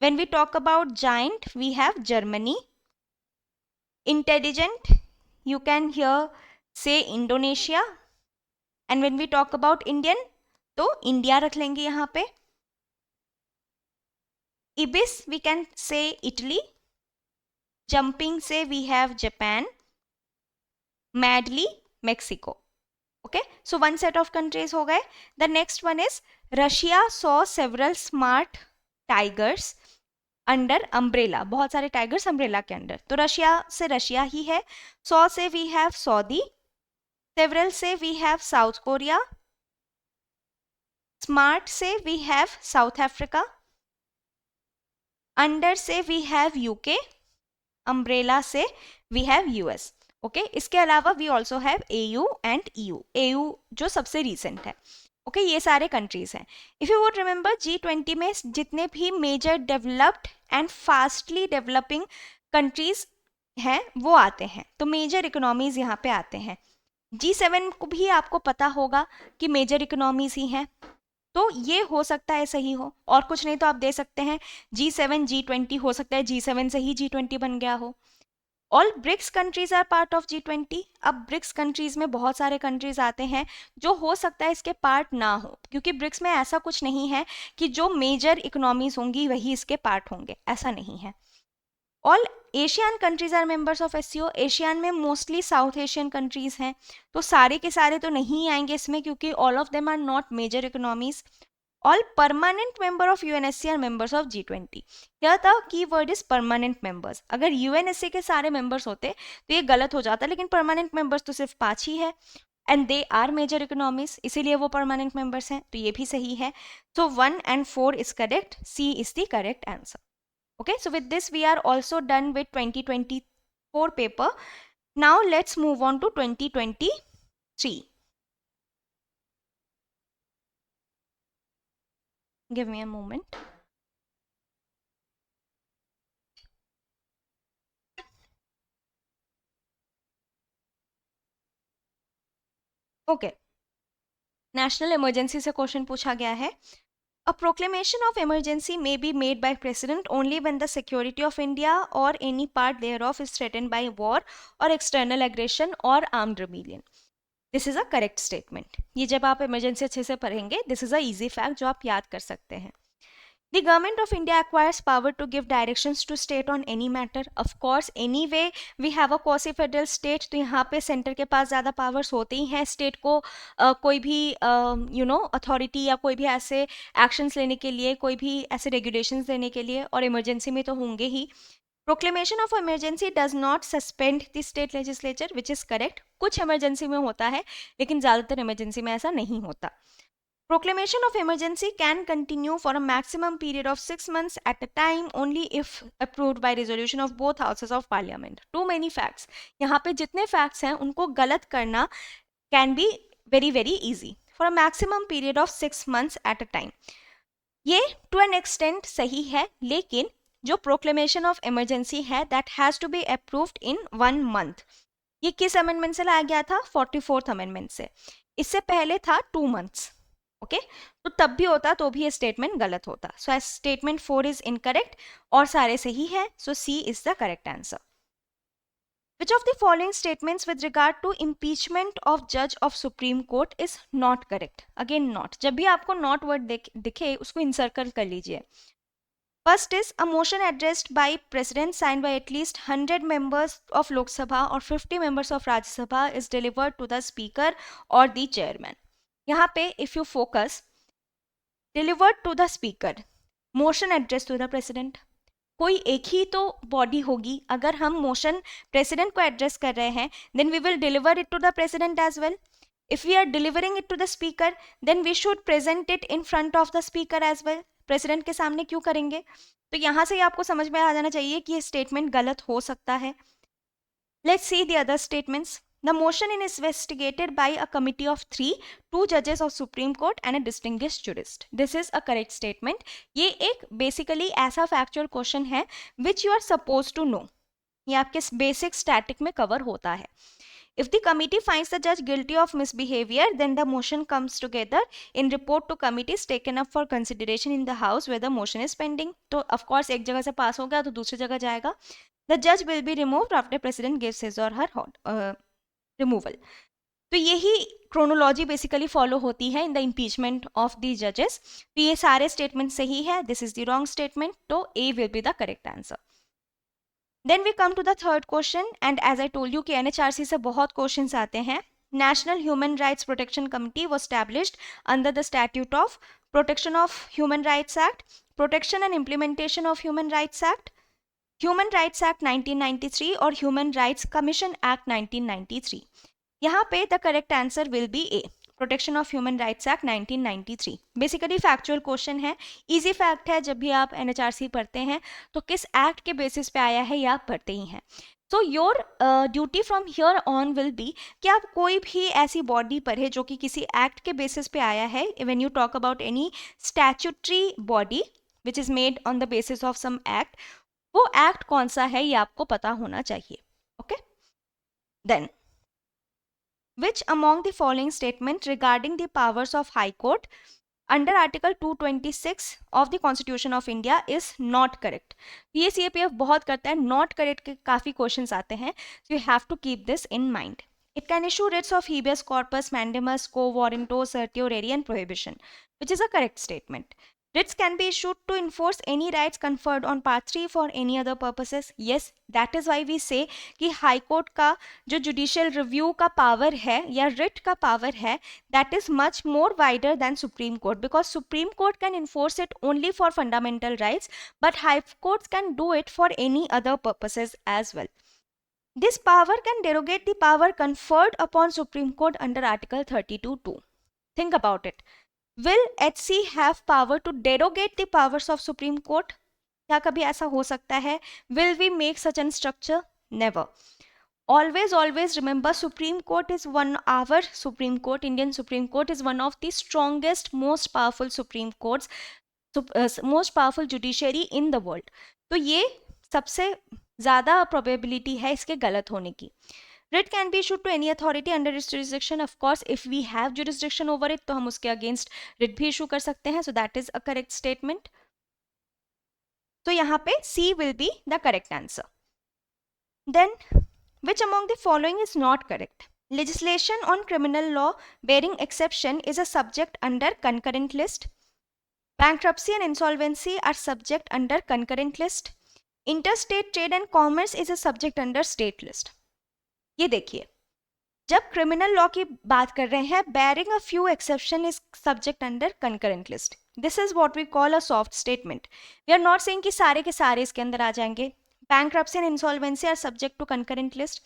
When we talk about giant, we have Germany. Intelligent, you can here say Indonesia. And when we talk about Indian, तो इंडिया रख लेंगे यहाँ पे। Ibis we can say Italy. Jumping say we have Japan. Madly Mexico. Okay, so one set of countries हो गए। The next one is Russia saw several smart tigers under umbrella. बहुत सारे टाइगर्स अम्ब्रेला के अंडर, तो रशिया से रशिया ही है। सौ से we have सऊदी, several से we have South Korea, smart से we have South Africa, under से we have यूके, अम्ब्रेला से we have यूएस। ओके इसके अलावा we also have AU and EU, AU जो सबसे रिसेंट है। ओके ये सारे कंट्रीज हैं। If you would remember G20 में जितने भी major developed and fastly developing countries हैं वो आते हैं, तो मेजर इकोनॉमीज यहाँ पे आते हैं। G7 को भी आपको पता होगा कि मेजर इकोनॉमीज ही हैं, तो ये हो सकता है सही हो, और कुछ नहीं तो आप दे सकते हैं G7 G20, हो सकता है G7 से ही G20 बन गया हो। All BRICS countries are part of G20। अब ब्रिक्स कंट्रीज में बहुत सारे कंट्रीज आते हैं जो हो सकता है इसके पार्ट ना हो, क्योंकि ब्रिक्स में ऐसा कुछ नहीं है कि जो मेजर इकोनॉमीज होंगी वही इसके पार्ट होंगे, ऐसा नहीं है। All Asian countries are members of SCO। Asian में मोस्टली साउथ एशियन कंट्रीज हैं, तो सारे के सारे तो नहीं आएंगे इसमें, क्योंकि all of them are not major economies. All permanent member of UNSC are members of G20. Here the key word is permanent members. अगर UNSC के सारे members होते तो ये गलत हो जाता, लेकिन permanent members तो सिर्फ 5 ही है। And they are major economies, इसीलिए वो परमानेंट मेंबर्स हैं, तो ये भी सही है. सो 1 and 4 is correct, C is the correct answer. Okay, so with this we are also done with 2024 paper. Now let's move on to 2023. Give me a moment. Okay, national emergency से क्वेश्चन पूछा गया है. A proclamation of emergency may be made by President only when the security of India or any part thereof is threatened by war or external aggression or armed rebellion. This is a correct statement. ये जब आप इमरजेंसी अच्छे से पढ़ेंगे, this is a easy fact जो आप याद कर सकते हैं. The government of India acquires power to give directions to state on any matter. Of course, anyway, we have a quasi-federal state. तो यहाँ पे सेंटर के पास ज़्यादा पावर्स होते ही हैं स्टेट को कोई भी अथॉरिटी या कोई भी ऐसे एक्शंस लेने के लिए, कोई भी ऐसे रेगुलेशंस देने के लिए, और इमरजेंसी में तो होंगे ही. Proclamation of emergency does not suspend the state legislature, which is correct. कुछ इमरजेंसी में होता है, लेकिन ज़्यादातर इमरजेंसी में ऐसा नहीं होता. Proclamation of emergency can continue for a maximum period of 6 months at a time only if approved by resolution of both houses of parliament. Too many facts. यहाँ पे जितने facts हैं उनको गलत करना can be very very easy. For a maximum period of 6 months at a time. ये to an extent सही है, लेकिन जो proclamation of emergency है that has to be approved in 1 month. ये किस amendment से लाया गया था? 44th amendment से. इससे पहले था 2 months. ओके तो तब भी होता तो भी ये स्टेटमेंट गलत होता. सो स्टेटमेंट 4 इज इनकरेक्ट और सारे सही है. So C is the correct answer. Which of the following statements with regard to impeachment of judge of Supreme Court is not correct? Again not. जब भी आपको not word दिखे उसको इनसर्कल कर लीजिए. First is a motion addressed by President signed by at least 100 members of Lok Sabha or 50 members of Rajya Sabha is delivered to the Speaker or the Chairman. यहाँ पे if you focus delivered to the speaker, motion addressed to the president, कोई एक ही तो बॉडी होगी. अगर हम मोशन प्रेसिडेंट को एड्रेस कर रहे हैं then we will deliver it to the president as well. If we are delivering it to the speaker then we should present it in front of the speaker as well. President के सामने क्यों करेंगे? तो यहाँ से आपको समझ में आ जाना चाहिए कि ये स्टेटमेंट गलत हो सकता है. Let's see the other statements. The motion is investigated by a committee of 3, 2 judges of Supreme Court and a distinguished jurist. This is a correct statement. ये एक basically ऐसा factual question है which you are supposed to know. ये आपके basic static में cover होता है. If the committee finds the judge guilty of misbehavior, then the motion comes together in report to committees taken up for consideration in the house where the motion is pending. तो of course एक जगह से पास हो गया तो दूसरी जगह जाएगा. The judge will be removed after president gives his or her removal. तो यही क्रोनोलॉजी बेसिकली फॉलो होती है in the impeachment of the जजेस. तो ये सारे स्टेटमेंट सही है. This is the wrong statement, तो A will be the correct answer. Then we come to the third question and as I told you कि एनएचआरसी से बहुत क्वेश्चंस आते हैं. National human rights protection committee was established under the statute of protection of human rights act, protection and implementation of human rights act, human rights act 1993 और ह्यूमन राइट्स कमीशन एक्ट 1993. यहाँ पे the correct answer will B A, protection of human rights act 1993. Basically factual question है, इजी फैक्ट है. जब भी आप एनएचआरसी पढ़ते हैं तो किस एक्ट के बेसिस पे आया है ये आप पढ़ते ही हैं. So your duty from here on will be कि आप कोई भी ऐसी बॉडी पढ़े जो कि किसी एक्ट के बेसिस पे आया है. When you talk about any statutory body which is made on the basis of some act, वो एक्ट कौन सा है ये आपको पता होना चाहिए. Okay then which among the following statement regarding the powers of high court under article 226 of the constitution of India is not correct. ये CAPF बहुत करता है, not correct के काफ़ी questions आते हैं, so you have to keep this in mind. It can issue writs of habeas corpus, mandamus, quo warranto, certiorari and prohibition, which is a correct statement. Writs can be issued to enforce any rights conferred on Part 3 for any other purposes. Yes, that is why we say कि हाई कोर्ट का जो जुडिशियल रिव्यू का पावर है या रिट का पावर है that is much more wider than Supreme Court, because Supreme Court can enforce it only for fundamental rights but high courts can do it for any other purposes as well. This power can derogate the power conferred upon Supreme Court under Article 32(2). Think about it. Will HC have power to derogate the powers of Supreme Court? क्या कभी ऐसा हो सकता है? Will we make such a structure? Never. Always remember, Supreme Court is our Supreme Court, Indian Supreme Court is one of the strongest, most powerful Supreme Courts, most powerful judiciary in the world. तो ये सबसे ज़्यादा probability है इसके गलत होने की. Writ can be issued to any authority under its jurisdiction. Of course, if we have jurisdiction over it, तो हम उसके against writ भी issue कर सकते हैं. So that is a correct statement. तो यहाँ पे C will be the correct answer. Then, which among the following is not correct? Legislation on criminal law bearing exception is a subject under concurrent list. Bankruptcy and insolvency are subject under concurrent list. Interstate trade and commerce is a subject under state list. ये देखिए, जब क्रिमिनल लॉ की बात कर रहे हैं, bearing a few exception is subject under concurrent list. This is what we call a soft statement. We are not saying कि सारे के सारे इसके अंदर आ जाएंगे. Bankruptcy and insolvency are subject to concurrent list.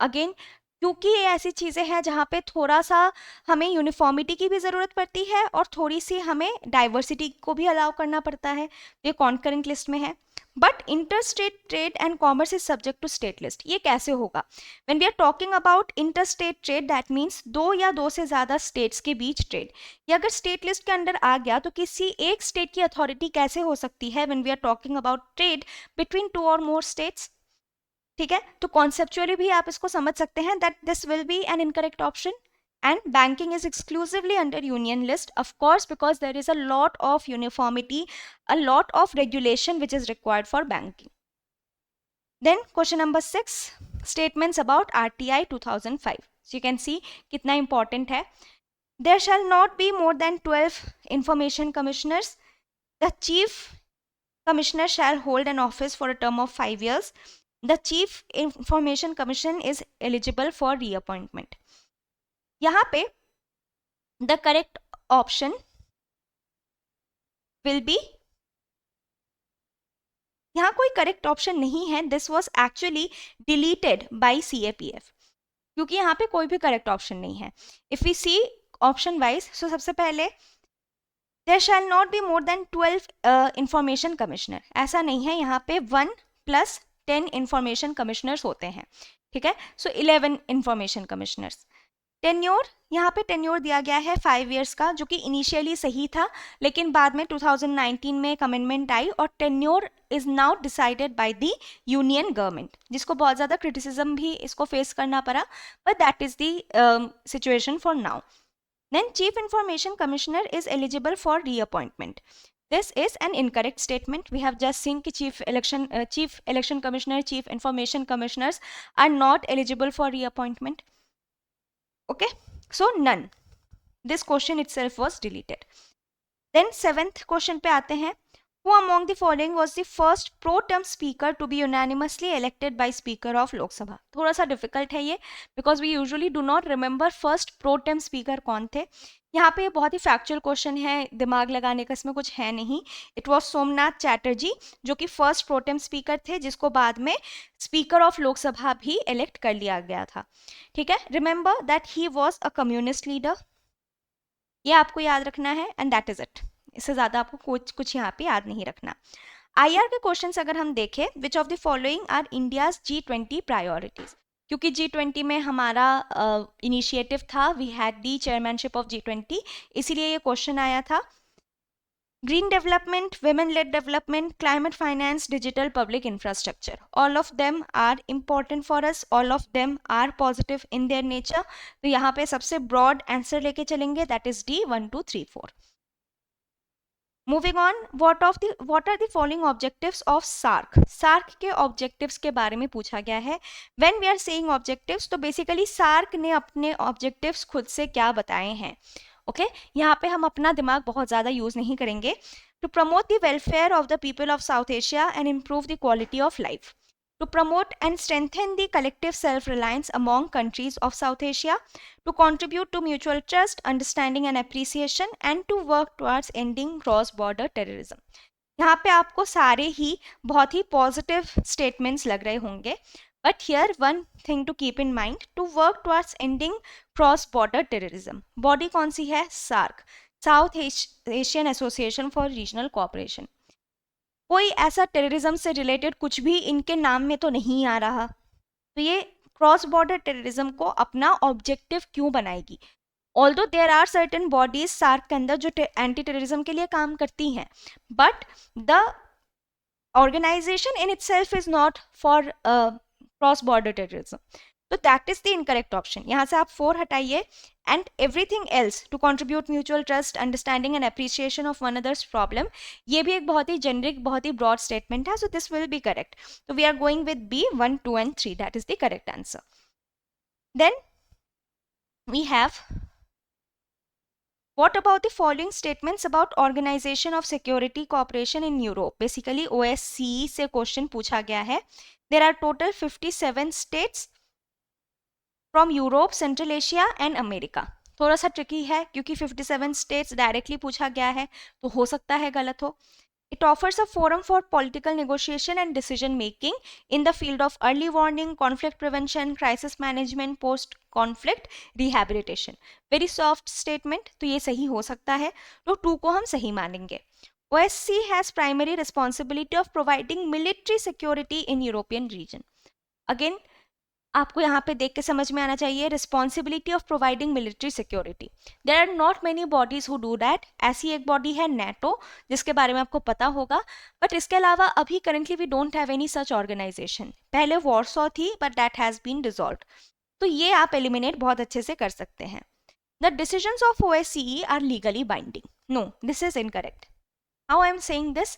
Again, क्योंकि ये ऐसी चीज़ें हैं जहाँ पे थोड़ा सा हमें यूनिफॉर्मिटी की भी ज़रूरत पड़ती है और थोड़ी सी हमें डाइवर्सिटी को भी अलाउ करना पड़ता है, तो ये कॉन्करेंट लिस्ट में है. But interstate trade and commerce is subject to state list. ये कैसे होगा? When we are talking about interstate trade, that means दो या दो से ज़्यादा स्टेट्स के बीच ट्रेड. ये अगर स्टेट लिस्ट के अंदर आ गया तो किसी एक स्टेट की अथॉरिटी कैसे हो सकती है when we are talking about trade between 2 और मोर स्टेट्स? ठीक है, तो कॉन्सेप्चुअली भी आप इसको समझ सकते हैं that this will be N incorrect option. And banking is exclusively under union list, of course, because there is a lot of uniformity, a lot of regulation which is required for banking. Then question number 6, statements about RTI 2005. So you can see kitna important hai. There shall not be more than 12 information commissioners. The chief commissioner shall hold an office for a term of 5 years. The chief information commission is eligible for reappointment. यहाँ पे the correct option will be, यहाँ कोई correct option नहीं है. This was actually deleted by CAPF क्योंकि यहाँ पे कोई भी correct option नहीं है. If we see option wise, so सबसे पहले there shall not be more than 12 information commissioner. ऐसा नहीं है, यहाँ पे 1 plus 10 information commissioners होते हैं. ठीक है, so 11 information commissioners. टेन्योर, यहाँ पे टेन्योर दिया गया है 5 इयर्स का, जो कि इनिशियली सही था, लेकिन बाद में 2019 में एक अमेंडमेंट आई और tenure is now decided by the union government, जिसको बहुत ज़्यादा क्रिटिसिज्म भी इसको फेस करना पड़ा, but that is the situation for now. Then chief information commissioner is eligible for reappointment. This is an incorrect statement. We have just seen that chief election commissioner, chief information commissioners are not eligible for reappointment. Okay, so none. This question itself was deleted. Then 7th question पे आते हैं. Who among the following was the first pro-term speaker to be unanimously elected by Speaker of Lok Sabha? थोड़ा सा difficult है ये, because we usually do not remember first pro-term speaker कौन थे. यहाँ पे बहुत ही फैक्चुअल क्वेश्चन है, दिमाग लगाने का इसमें कुछ है नहीं. इट वॉज सोमनाथ चैटर्जी, जो कि फर्स्ट प्रोटेम स्पीकर थे, जिसको बाद में स्पीकर ऑफ लोकसभा भी इलेक्ट कर लिया गया था. ठीक है, remember that he was a communist leader. ये आपको याद रखना है एंड दैट इज इट. इससे ज़्यादा आपको कुछ यहाँ पे याद नहीं रखना. IR के क्वेश्चंस अगर हम देखें, which of the following are India's G20 priorities? क्योंकि G20 में हमारा इनिशिएटिव था, we had the chairmanship of G20, इसीलिए ये क्वेश्चन आया था. Green development, women led development, climate finance, digital public infrastructure, all of them are important for us, all of them are positive in their nature. तो यहाँ पे सबसे broad answer लेके चलेंगे, that is D 1 2 3 4. Moving on, what are the following objectives of SARC? SARC के objectives के बारे में पूछा गया है. When we are saying objectives, तो basically SARC ने अपने objectives खुद से क्या बताए हैं. ओके, यहाँ पे हम अपना दिमाग बहुत ज़्यादा यूज़ नहीं करेंगे. To promote the welfare of the people of South Asia and improve the quality of life. To promote and strengthen the collective self-reliance among countries of South Asia. To contribute to mutual trust, understanding and appreciation, and to work towards ending cross-border terrorism. यहाँ पे आपको सारे ही बहुत ही पॉजिटिव स्टेटमेंट्स लग रहे होंगे, But here one thing to keep in mind, to work towards ending cross border terrorism. Body कौन सी है? SAARC, south Asian association for regional cooperation. कोई ऐसा टेररिज्म से रिलेटेड कुछ भी इनके नाम में तो नहीं आ रहा, तो ये क्रॉस बॉर्डर टेररिज्म को अपना ऑब्जेक्टिव क्यों बनाएगी? Although there are certain bodies SAARC के अंदर जो एंटी टेररिज्म के लिए काम करती हैं, but the organization in itself is not for cross border terrorism. So that is the incorrect option. यहाँ से आप 4 हटाइए. And everything else to contribute mutual trust, understanding and appreciation of one another's problem, ये भी एक बहुत ही generic, बहुत ही broad statement है. So this will be correct. So we are going with B, 1, 2 and 3. That is the correct answer. Then we have, what about the following statements about Organization of Security Cooperation in Europe? Basically OSCE से question पूछा गया है. There are total 57 states from Europe, Central Asia and America. थोड़ा सा ट्रिकी है क्योंकि 57 states डायरेक्टली पूछा गया है, तो हो सकता है गलत हो. It offers a forum for political negotiation and decision making in the field of early warning, conflict prevention, crisis management, post-conflict rehabilitation. Very soft statement, तो ये सही हो सकता है, तो 2 को हम सही मानेंगे. OSCE has primary responsibility of providing military security in European region. Again, आपको यहाँ पे देख के समझ में आना चाहिए, responsibility of providing military security. There are not many bodies who do that. ऐसी एक बॉडी है नेटो, जिसके बारे में आपको पता होगा, बट इसके अलावा अभी currently we don't have any such organization. पहले वॉरसॉ थी but that has been dissolved. तो ये आप एलिमिनेट बहुत अच्छे से कर सकते हैं. The decisions of OSCE are legally binding. No, this is incorrect. How I am saying this?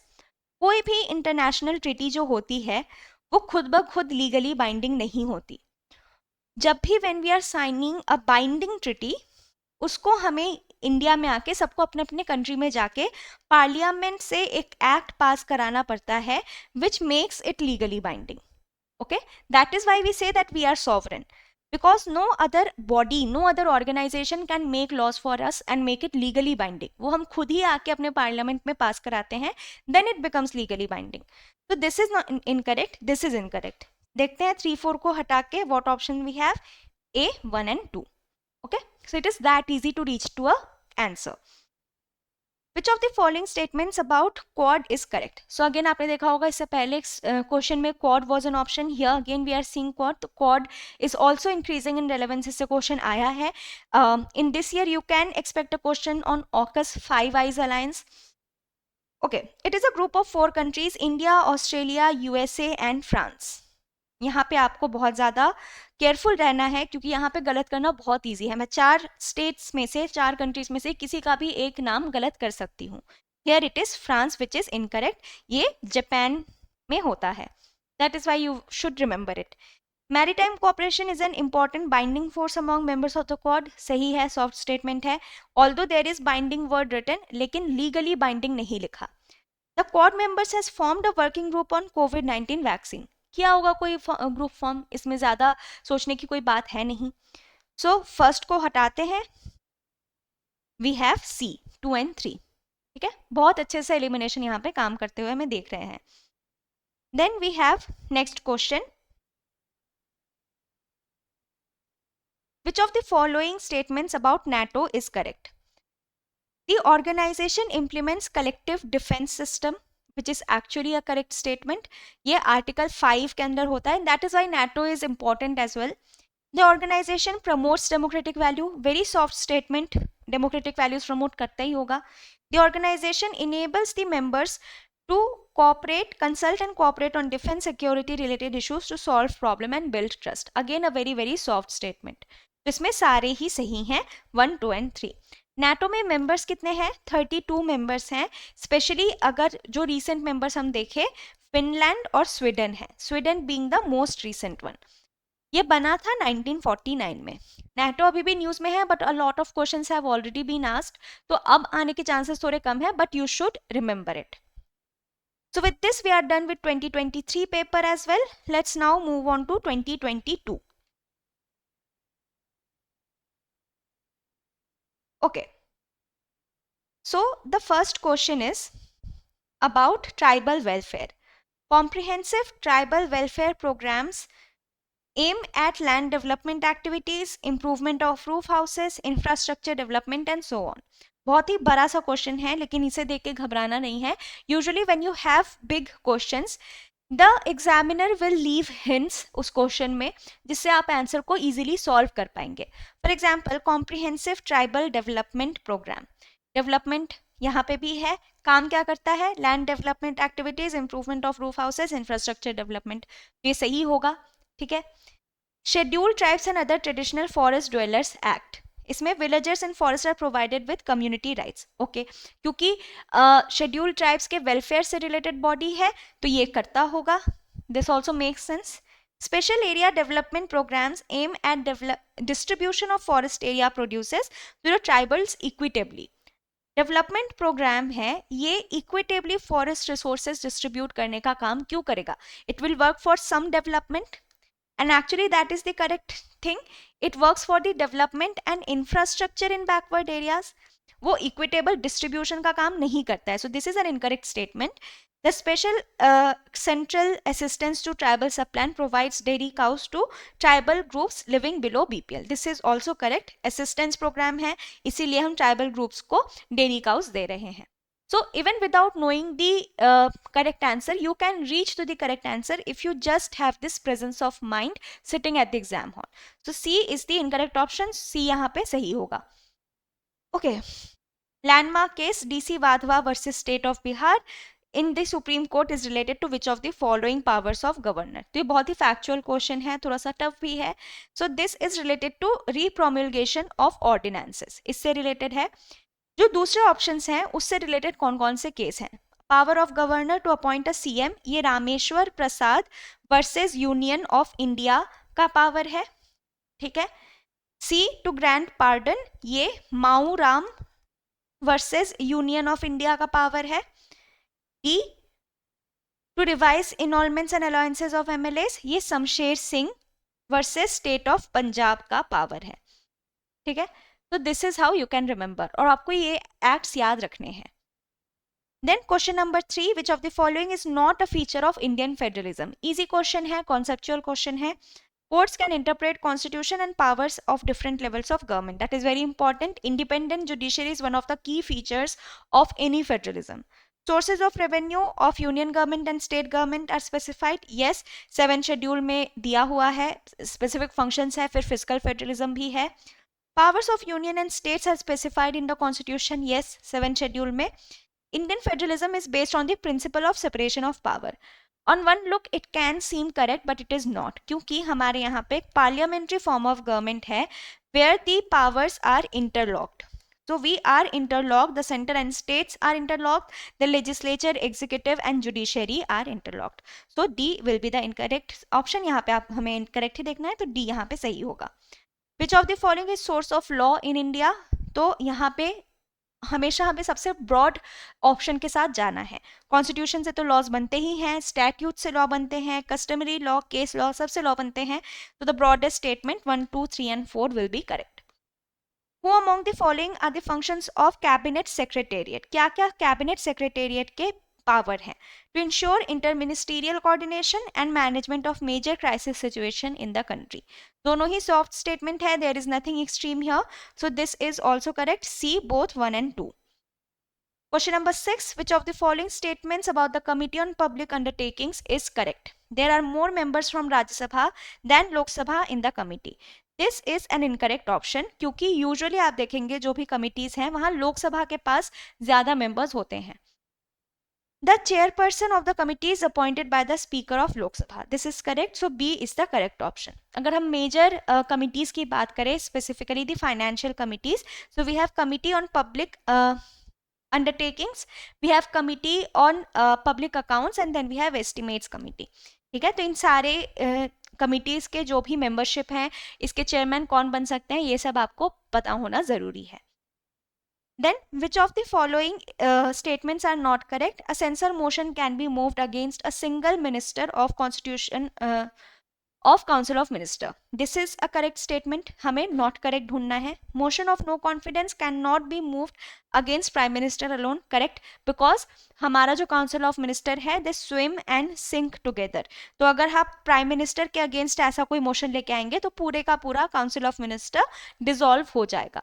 कोई भी इंटरनेशनल ट्रीटी जो होती है वो खुद ब खुद लीगली बाइंडिंग नहीं होती. जब भी when we are signing a binding treaty, उसको हमें इंडिया में आके सबको अपने अपने कंट्री में जाके पार्लियामेंट से एक एक्ट पास कराना पड़ता है which makes it legally binding. Okay, that is why we say that we are sovereign, because no other body, no other organization can make laws for us and make it legally binding. वो हम खुद ही आके अपने पार्लियामेंट में पास कराते हैं, then it becomes legally binding. So this is not incorrect, this is incorrect. देखते हैं 3, 4 को हटा के what option we have? A, 1 and 2. Okay, so it is that easy to reach to a answer. Which of the following statements about quad is correct? So again आपने देखा होगा इससे पहले क्वेश्चन में quad was an option. Here again we are seeing quad. तो quad is also increasing in relevance. इससे क्वेश्चन आया है. In this year you can expect a question on AUKUS Five Eyes Alliance. Okay, it is a group of 4 countries: India, Australia, USA and France. यहाँ पे आपको बहुत ज़्यादा केयरफुल रहना है क्योंकि यहाँ पे गलत करना बहुत इजी है. मैं 4 स्टेट्स में से, 4 कंट्रीज में से किसी का भी एक नाम गलत कर सकती हूँ. Here it is France which is incorrect. ये जापान में होता है. That is why you should remember it. Maritime cooperation is an important binding force among members of the Quad. सही है, सॉफ्ट स्टेटमेंट है. Although there is binding word written, लेकिन लीगली बाइंडिंग नहीं लिखा. The Quad members has formed a working group on कोविड-19 वैक्सीन. किया होगा कोई ग्रुप फॉर्म, इसमें ज़्यादा सोचने की कोई बात है नहीं. सो फर्स्ट को हटाते हैं. We have C, 2 and 3. ठीक है, बहुत अच्छे से एलिमिनेशन यहाँ पे काम करते हुए हमें देख रहे हैं. Then we have next question. Which of the following statements about NATO is correct? The organization implements collective defense system, which is actually a correct statement. ये आर्टिकल 5 के अंदर होता है. That is why NATO is important as well. The organization promotes democratic value. Very soft statement. Democratic values promote करता ही होगा. The organization enables the members to cooperate, consult and cooperate on defense security related issues to solve problem and build trust. Again a very very soft statement. इसमें सारे ही सही हैं, 1, 2 and 3. NATO में मेंबर्स कितने हैं? 32 मेंबर्स हैं. स्पेशली अगर जो रीसेंट मेंबर्स हम देखें, फिनलैंड और स्वीडन है. Sweden being the most recent one. ये बना था 1949 में. NATO अभी भी न्यूज़ में है but a lot of questions have already been asked, तो अब आने के चांसेस थोड़े कम है, but you should remember it. So with this we are done with 2023 paper as well. Let's now move on to 2022. Okay. So the first question is about tribal welfare. Comprehensive tribal welfare programs aim at land development activities, improvement of roof houses, infrastructure development and so on. बहुत ही बड़ा सा क्वेश्चन है, लेकिन इसे देख के घबराना नहीं है. Usually when you have big questions, the examiner will leave hints उस क्वेश्चन में, जिससे आप आंसर को इजीली सॉल्व कर पाएंगे. For example, comprehensive tribal development programme. Development यहाँ पे भी है, काम क्या करता है? Land development activities, improvement of roof houses, infrastructure development. ये सही होगा. ठीक है. Scheduled tribes and other traditional forest dwellers act, इसमें villagers and forest are provided with community rights. Okay, क्योंकि शेड्यूल्ड ट्राइब्स के वेलफेयर से रिलेटेड बॉडी है, तो ये करता होगा. This also makes sense. Special area development programs aim at distribution of forest area produces to the tribals equitably. Development programme है, ये इक्विटेबली फॉरेस्ट रिसोर्सेज डिस्ट्रीब्यूट करने का काम क्यों करेगा? It will work for some development, and actually that is the correct thing. It works for the development and infrastructure in backward areas. वो equitable distribution का काम नहीं करता है. So this is an incorrect statement. The special central assistance to tribal subplan provides dairy cows to tribal groups living below BPL. This is also correct. Assistance program है, इसीलिए हम tribal groups को dairy cows दे रहे हैं. So even without knowing the correct answer, you can reach to the correct answer if you just have this presence of mind sitting at the exam hall. So C is the incorrect option. C यहाँ पे सही होगा. Okay. Landmark case DC Wadhwa versus State of Bihar in the Supreme Court is related to which of the following powers of governor? तो ये बहुत ही factual question है, थोड़ा सा tough भी है. So this is related to repromulgation of ordinances. इससे related है. जो दूसरे ऑप्शंस हैं उससे रिलेटेड कौन कौन से केस हैं? Power of governor to appoint a CM, ये Rameshwar Prasad versus union of India का पावर है. ठीक है. सी, टू ग्रांट पार्डन, ये Maru Ram versus union of India का पावर है. D, to revise emoluments and allowances of MLAs, ये Shamsher Singh versus state of Punjab का पावर है. ठीक है. तो this is how you can remember, और आपको ये एक्ट्स याद रखने हैं. Then question number 3, which of the following is not a feature of Indian federalism. Easy question है, कॉन्सेप्चुअल क्वेश्चन है. Courts can interpret constitution and powers of different levels of government. That is very important. Independent judiciary is one of the key features of any federalism. Sources of revenue of union government and state government are specified. Yes, 7 schedule में दिया हुआ है, specific functions है, फिर fiscal federalism भी है. Powers of union and states are specified in the constitution. Yes, 7 schedule में. Indian federalism is based on the principle of separation of power. On one look it can seem correct but it is not, क्योंकि हमारे यहाँ पे एक parliamentary form of government है where the powers are interlocked. So we are interlocked, the center and states are interlocked, the legislature, executive and judiciary are interlocked. So D will be the incorrect option. यहाँ पे आप हमें incorrect ही देखना है, तो D यहाँ पे सही होगा. Which of the following is source of law in India? तो यहाँ पे हमेशा हमें सबसे ब्रॉड ऑप्शन के साथ जाना है. कॉन्स्टिट्यूशन से तो लॉज बनते ही हैं, स्टैट्यूट से लॉ बनते हैं, कस्टमरी लॉ, केस लॉ, सबसे लॉ बनते हैं. तो the broadest statement 1, 2, 3 and 4 will be correct. Who among the following are the functions of cabinet secretariat? क्या क्या कैबिनेट सेक्रेटेरिएट के पावर हैं? To ensure interministerial coordination and management of major crisis situation in the country. दोनों ही सॉफ्ट स्टेटमेंट है, there is nothing extreme here. So this is also correct. C, both 1 and 2. Question number 6, which of the following statements about the Committee on Public Undertakings is correct? There are more members from Rajya Sabha than Lok Sabha in the committee. This is an incorrect option, क्योंकि usually आप देखेंगे जो भी committees हैं वहाँ लोक सभा के पास ज़्यादा members होते हैं. The chairperson of the committee is appointed by the Speaker of Lok Sabha. This is correct. So B is the correct option. अगर हम major committees की बात करें, specifically the financial committees, so we have Committee on Public Undertakings, we have Committee on Public Accounts and then we have Estimates Committee. ठीक है. तो इन सारे committees के जो भी membership हैं, इसके chairman कौन बन सकते हैं, ये सब आपको पता होना ज़रूरी है. Then, which of the following statements are not correct? A censure motion can be moved against a single minister of constitution of council of minister, this is a correct statement, हमें नॉट करेक्ट ढूंढना है. Motion of no confidence can not be moved against prime minister alone, correct, because हमारा जो काउंसिल ऑफ मिनिस्टर है they swim and sink together. तो अगर आप प्राइम मिनिस्टर के अगेंस्ट ऐसा कोई मोशन लेके आएंगे तो पूरे का पूरा काउंसिल ऑफ मिनिस्टर डिसॉल्व हो जाएगा.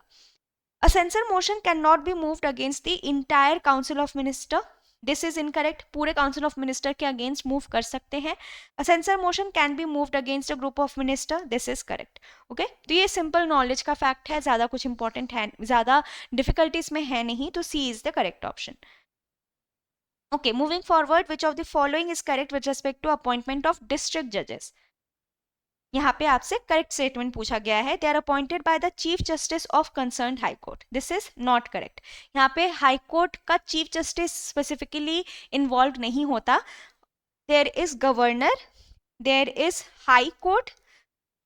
A censure motion cannot be moved against the entire council of minister. This is incorrect. पूरे council of minister के against move कर सकते हैं. A censure motion can be moved against a group of minister. This is correct. Okay? तो ये simple knowledge का fact है, ज़्यादा कुछ important है, ज़्यादा difficulties में है नहीं, तो C is the correct option. Okay, moving forward, which of the following is correct with respect to appointment of district judges? यहाँ पे आपसे करेक्ट स्टेटमेंट पूछा गया है, they are appointed by the chief justice of concerned high court. This is not correct. यहाँ पे हाई कोर्ट का चीफ जस्टिस स्पेसिफिकली इन्वॉल्व नहीं होता. There is governor, there is high court,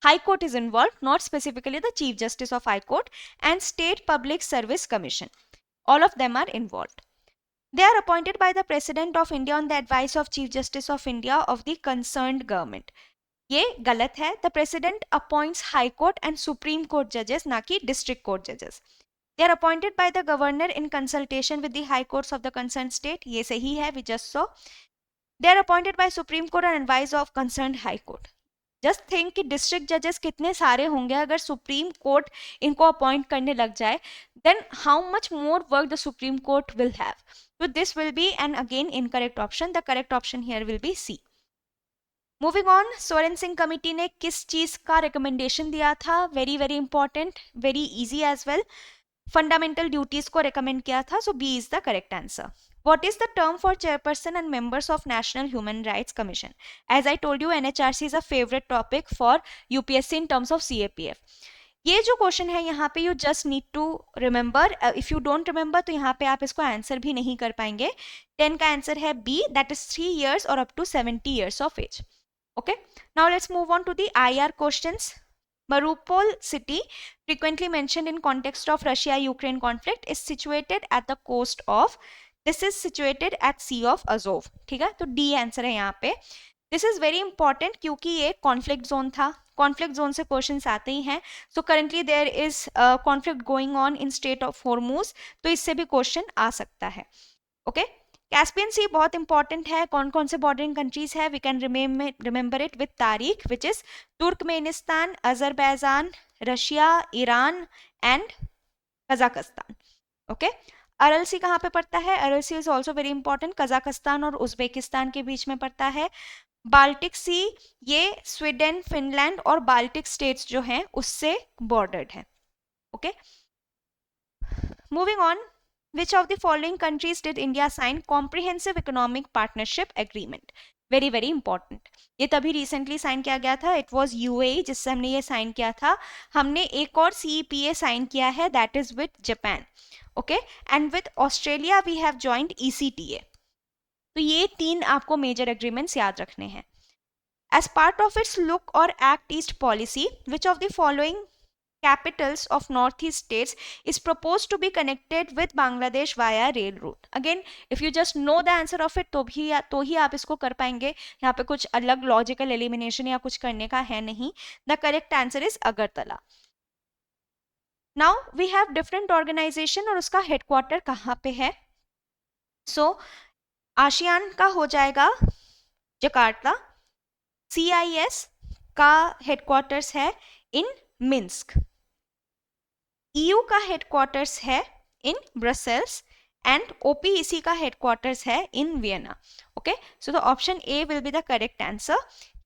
high court is involve, not specifically the chief justice of high court, and state public service commission, all of them are involved. They are appointed by the President of India on the advice of Chief Justice of India of the concerned government. ये गलत है. The president appoints high court and supreme court जजेस, ना कि डिस्ट्रिक्ट कोर्ट जजेस. They are appointed by the governor in consultation with the high courts of the concern state. ये सही है, we just saw. They are appointed by supreme court and advice of concern high court. Just think कि डिस्ट्रिक्ट जजेस कितने सारे होंगे अगर सुप्रीम कोर्ट इनको अपॉइंट करने लग जाए, then how much more work the supreme court will have. So this will be an again incorrect option. The correct option here will be C. Moving on, Swaran Singh committee ने किस चीज का रिकमेंडेशन दिया था? Very very important, very easy as well. Fundamental duties को रिकमेंड किया था. So B is the correct answer. What is the term for chairperson and members of National Human Rights Commission? As I told you, NHRC is a favorite topic for UPSC in terms of CAPF. ये जो क्वेश्चन है यहाँ पे you just need to remember. If you don't remember तो यहाँ पे आप इसको आंसर भी नहीं कर पाएंगे. 10 का आंसर है बी, दैट इज 3 years और up to 70 years of age. Okay, now let's move on to the IR questions. Mariupol city, frequently mentioned in context of Russia-Ukraine conflict, is situated at the coast of, this is situated at Sea of Azov. ठीक है, तो D आंसर है यहाँ पे. दिस इज वेरी इंपॉर्टेंट क्योंकि ये कॉन्फ्लिक्ट जोन था. कॉन्फ्लिक्ट जोन से क्वेश्चंस आते ही हैं. So currently there is conflict going on in state of Hormuz, तो इससे भी क्वेश्चन आ सकता है. ओके, कैस्पियन सी बहुत इंपॉर्टेंट है. कौन कौन से बॉर्डरिंग कंट्रीज है? We can remember it with tarikh, which is Turkmenistan, Azerbaijan, Russia, Iran and Kazakhstan. Okay, Aral Sea कहाँ पे पड़ता है? Aral Sea is also very important, Kazakhstan और उज्बेकिस्तान के बीच में पड़ता है. बाल्टिक सी, ये स्वीडन, फिनलैंड और बाल्टिक स्टेट्स जो हैं उससे बॉर्डर्ड है. Okay, moving on, which of the following countries did India sign comprehensive economic partnership agreement? Very very important. ये तभी रिसेंटली साइन किया गया था. इट वॉज UAE जिससे हमने ये साइन किया था. हमने एक और CEPA साइन किया है, that is with Japan. Okay, and with Australia we have joint ECTA. तो ये 3 आपको मेजर एग्रीमेंट्स याद रखने हैं. As part of its look और act east policy, which of the following capitals of northeast states is proposed to be connected with Bangladesh via rail route? Again, if you just know the answer of it तो ही आप इसको कर पाएंगे. यहाँ पे कुछ अलग लॉजिकल एलिमिनेशन या कुछ करने का है नहीं. The correct answer is Agartala. Now we have different organization और उसका हेडक्वार्टर कहाँ पे है? सो आसियान का हो जाएगा जकार्ता. CIS का हेडक्वार्टर्स है इन मिन्स्क. EU का हेडक्वार्टर्स है इन ब्रसेल्स एंड OPEC का हेडक्वार्टर्स है in Vienna. Okay, so the option A will be the correct answer.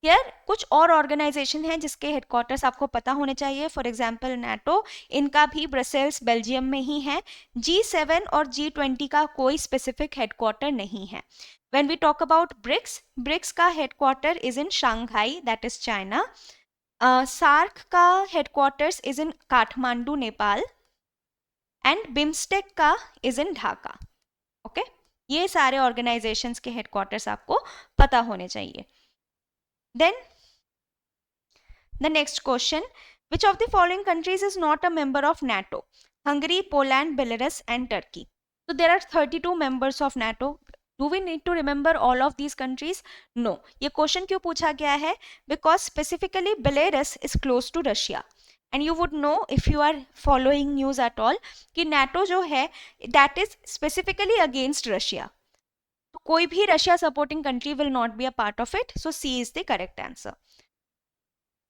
Here कुछ और ऑर्गेनाइजेशन हैं जिसके हेडक्वार्टर्स आपको पता होने चाहिए. फॉर एग्जांपल नाटो, इनका भी ब्रसेल्स बेल्जियम में ही है. G7 और G20 का कोई स्पेसिफिक हेडक्वार्टर नहीं है. When we talk about BRICS, BRICS का headquarter is in Shanghai, that is China. SAARC का headquarters is in Kathmandu, Nepal. And BIMSTEC का इज इन ढाका. ओके, ये सारे ऑर्गेनाइजेशंस के हेडक्वार्टर्स आपको पता होने चाहिए. Then the next question, which of the following countries is not a member of NATO? Hungary, Poland, Belarus and Turkey. So there are 32 members of NATO. Do we need to remember all of these countries? No. ये क्वेश्चन क्यों पूछा गया है? Because specifically Belarus is close to Russia and you would know if you are following news at all कि नाटो जो है that is specifically against Russia. तो कोई भी Russia supporting country will not be a part of it. So C is the correct answer.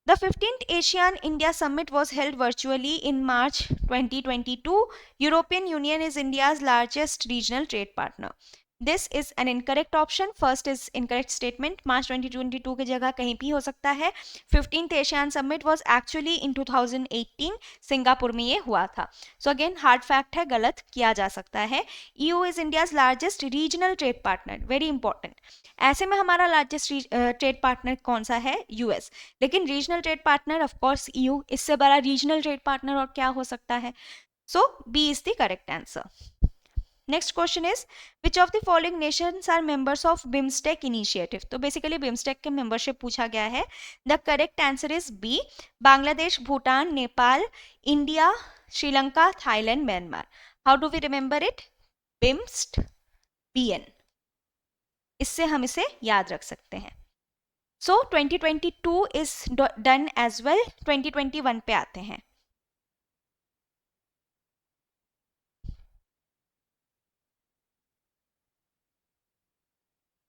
The 15th ASEAN India Summit was held virtually in March 2022. European Union is India's largest regional trade partner. This is an incorrect option. First is incorrect statement. March 2022 की जगह कहीं भी हो सकता है. 15th ASEAN Summit was actually in 2018. Singapore में ये हुआ था. So again hard fact है, गलत किया जा सकता है. EU is India's largest regional trade partner. Very important. ऐसे में हमारा लार्जेस्ट ट्रेड पार्टनर कौन सा है? यूएस. लेकिन regional trade partner of course EU. इससे बड़ा रीजनल ट्रेड पार्टनर और क्या हो सकता है? So B is the correct answer. Next question is which of the following nations are members of BIMSTEC initiative. तो बेसिकली बिम्स्टेक के मेंबरशिप पूछा गया है. The correct answer is B. Bangladesh, Bhutan, Nepal, India, Sri Lanka, Thailand, Myanmar. How do we remember it? BIMST, BN. इससे हम इसे याद रख सकते हैं. So 2022 is done as well. 2021 पे आते हैं.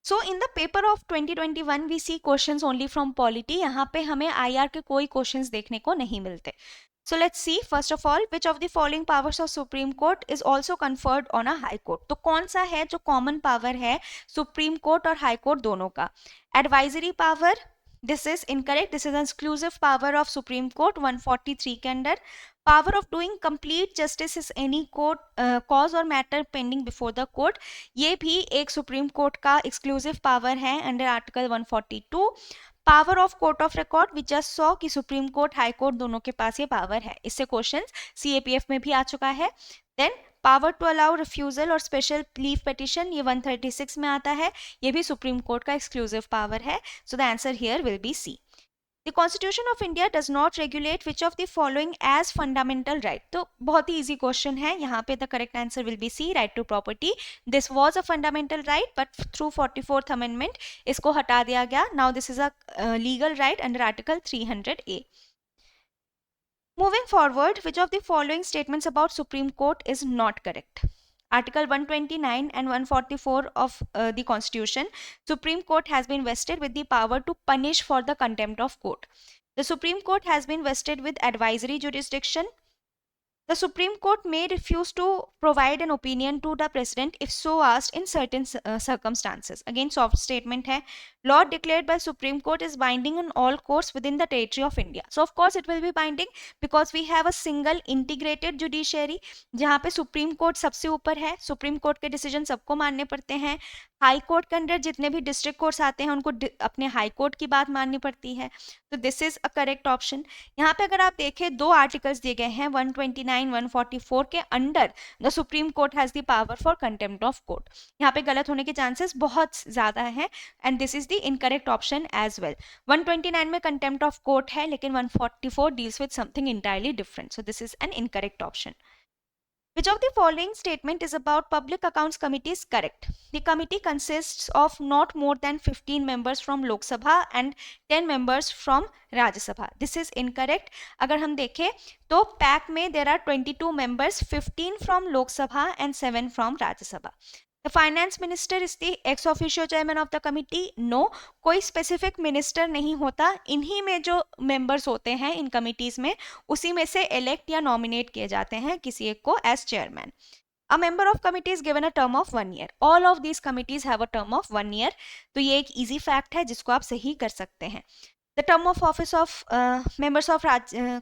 So in the paper of 2021 we see questions only from polity. यहाँ पे हमें आईआर के कोई क्वेश्चंस देखने को नहीं मिलते. So let's see first of all which of the following powers of Supreme Court is also conferred on a High Court. तो कौन सा है जो कॉमन पावर है सुप्रीम कोर्ट और हाई कोर्ट दोनों का? Advisory power, this is incorrect. This is exclusive power of supreme court 143 के under. Power of doing complete justice is any court cause और matter pending before the court. ये भी एक सुप्रीम कोर्ट का एक्सक्लूसिव पावर है under article 142. Power of court of record we just saw कि सुप्रीम कोर्ट हाई कोर्ट दोनों के पास ये पावर है. इससे क्वेश्चन सीएपीएफ में भी आ चुका है. Then power to allow refusal और स्पेशल लीव पिटिशन, ये 136 में आता है. ये भी सुप्रीम कोर्ट का एक्सक्लूसिव पावर है. So the answer here will be C. The Constitution of India does not regulate which of the following as fundamental right. तो बहुत ही easy question है. यहाँ पे the correct answer will be C, right to property. This was a fundamental right, but through 44th Amendment इसको हटा दिया गया. Now this is a legal right under Article 300A. Moving forward, which of the following statements about Supreme Court is not correct? Article 129 and 144 of the Constitution, Supreme Court has been vested with the power to punish for the contempt of court. The Supreme Court has been vested with advisory jurisdiction. The Supreme Court may refuse to provide an opinion to the President if so asked in certain circumstances. Again, soft statement hai. Law declared by Supreme Court is binding on all courts within the territory of India. So, of course, it will be binding because we have a single integrated judiciary जहाँ पे Supreme Court सबसे ऊपर है. Supreme Court के decision सबको मानने पड़ते हैं. हाई कोर्ट के अंदर जितने भी डिस्ट्रिक्ट कोर्ट्स आते हैं उनको अपने हाई कोर्ट की बात माननी पड़ती है. तो this is a correct option. यहाँ पे अगर आप देखें दो आर्टिकल्स दिए गए हैं 129 144 के under the supreme court has the power for contempt of court. यहाँ पे गलत होने के चांसेस बहुत ज्यादा हैं and this is the incorrect option as well. 129 में कंटेम्प्ट ऑफ कोर्ट है लेकिन 144 deals with something entirely different. So this is an incorrect option. Which of the following statement is about Public Accounts Committee is correct? The committee consists of not more than 15 members from Lok Sabha and 10 members from Rajya Sabha. This is incorrect. अगर हम देखें तो पैक में there are 22 members, 15 from Lok Sabha and 7 from Rajya Sabha. The finance minister is the ex officio chairman of the committee. No, कोई specific minister नहीं होता. इन्हीं में जो members होते हैं इन committees में उसी में से elect या nominate किए जाते हैं किसी एक को as chairman. A member of committee is given a term of 1 year. All of these committees have a term of 1 year. तो ये एक easy fact है जिसको आप सही कर सकते हैं. The term of office of members of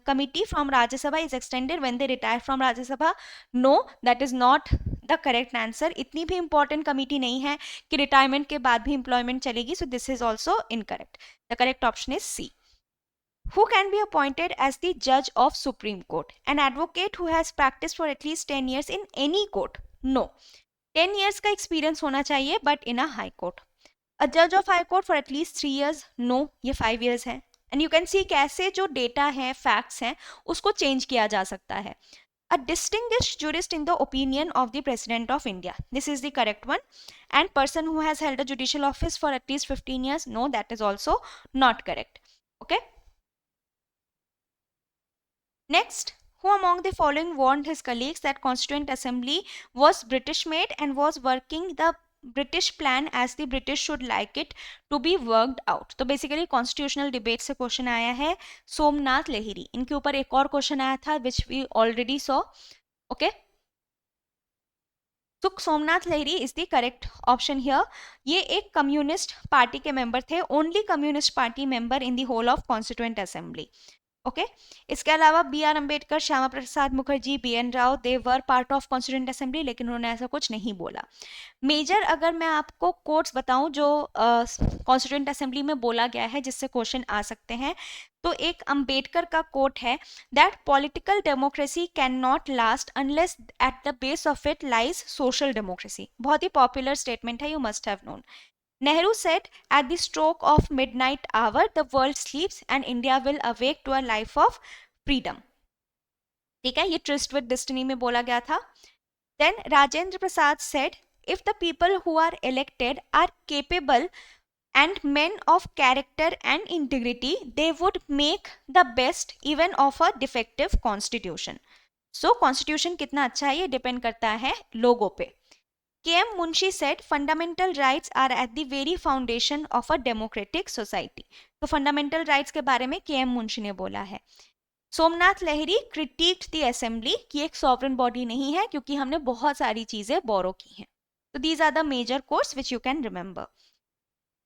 committee from Rajya Sabha is extended when they retire from Rajya Sabha. No, that is not the correct answer. इतनी भी important committee नहीं है कि retirement के बाद भी employment चलेगी. So this is also incorrect. The correct option is C. Who can be appointed as the judge of Supreme Court? An advocate who has practiced for at least 10 years in any court. No. 10 years का experience होना चाहिए but in a high court. A judge of high court for at least 3 years. No, ये 5 years है. And you can see कैसे जो data है, facts हैं, उसको change किया जा सकता है. a distinguished jurist in the opinion of the President of India. This is the correct one. And person who has held a judicial office for at least 15 years. No, that is also not correct. Okay. Next, who among the following warned his colleagues that Constituent Assembly was British made and was working the British plan as the British should like it to be worked out? तो बेसिकली कॉन्स्टिट्यूशनल डिबेट से क्वेश्चन आया है सोमनाथ लहिरी. इनके ऊपर एक और क्वेश्चन आया था which we already saw. Okay, तो Somnath Lahiri is the correct option here. ये एक कम्युनिस्ट पार्टी के मेंबर थे, only communist party member in the whole of constituent assembly. Okay, इसके अलावा B R Ambedkar, Shyama Prasad Mukherjee, B N Rau, they were part of constituent assembly, लेकिन उन्होंने ऐसा कुछ नहीं बोला. मेजर अगर मैं आपको कोट्स बताऊं जो कॉन्स्टिट्यूएंट असेंबली में बोला गया है जिससे क्वेश्चन आ सकते हैं, तो एक अंबेडकर का कोट है that political democracy can not last unless at the base of it lies social democracy. बहुत ही पॉपुलर स्टेटमेंट है, you must have known. Nehru said, at the stroke of midnight hour, the world sleeps and India will awake to a life of freedom. ठीक है, ये ट्रिस्ट विद डेस्टिनी में बोला गया था. Then Rajendra Prasad said, if the people who are elected are capable and men of character and integrity, they would make the best even of a defective constitution. So constitution कितना अच्छा है ये डिपेंड करता है लोगों पे. K.M. Munshi said, fundamental rights are at the very foundation of a democratic society. तो fundamental rights के बारे में K.M. Munshi ने बोला है. Somnath Lahiri critiqued the assembly कि एक sovereign body नहीं है क्योंकि हमने बहुत सारी चीजें borrow की हैं. तो these are the major quotes which you can remember.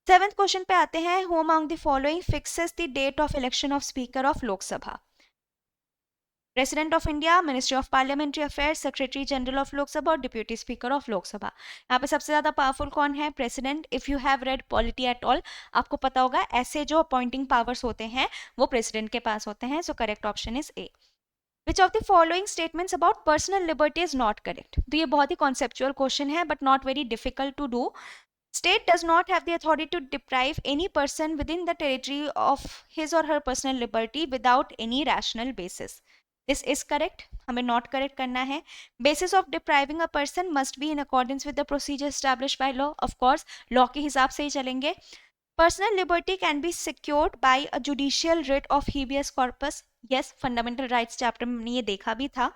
7th question पे आते हैं. Who among the following fixes the date of election of Speaker of Lok Sabha? President of India, ministry of parliamentary affairs, secretary general of Lok Sabha और डिप्यूटी स्पीकर ऑफ लोकसभा. यहाँ पे सबसे ज्यादा पावरफुल कौन है? President. If you have read polity at all आपको पता होगा ऐसे जो अपॉइंटिंग पावर्स होते हैं वो प्रेसिडेंट के पास होते हैं. So correct option is a. Which of the following statements about personal liberty is not correct? तो ये बहुत ही कॉन्सेप्चुअल क्वेश्चन है but not very difficult to do. State does not have the authority to deprive any person within the territory of his or her personal liberty without any rational basis. This is correct. हमें not correct करना है. Basis of depriving a person must be in accordance with the procedure established by law. Of course, law के हिसाब से ही चलेंगे. Personal liberty can be secured by a judicial writ of habeas corpus. Yes, fundamental rights chapter में हमने ये देखा भी था.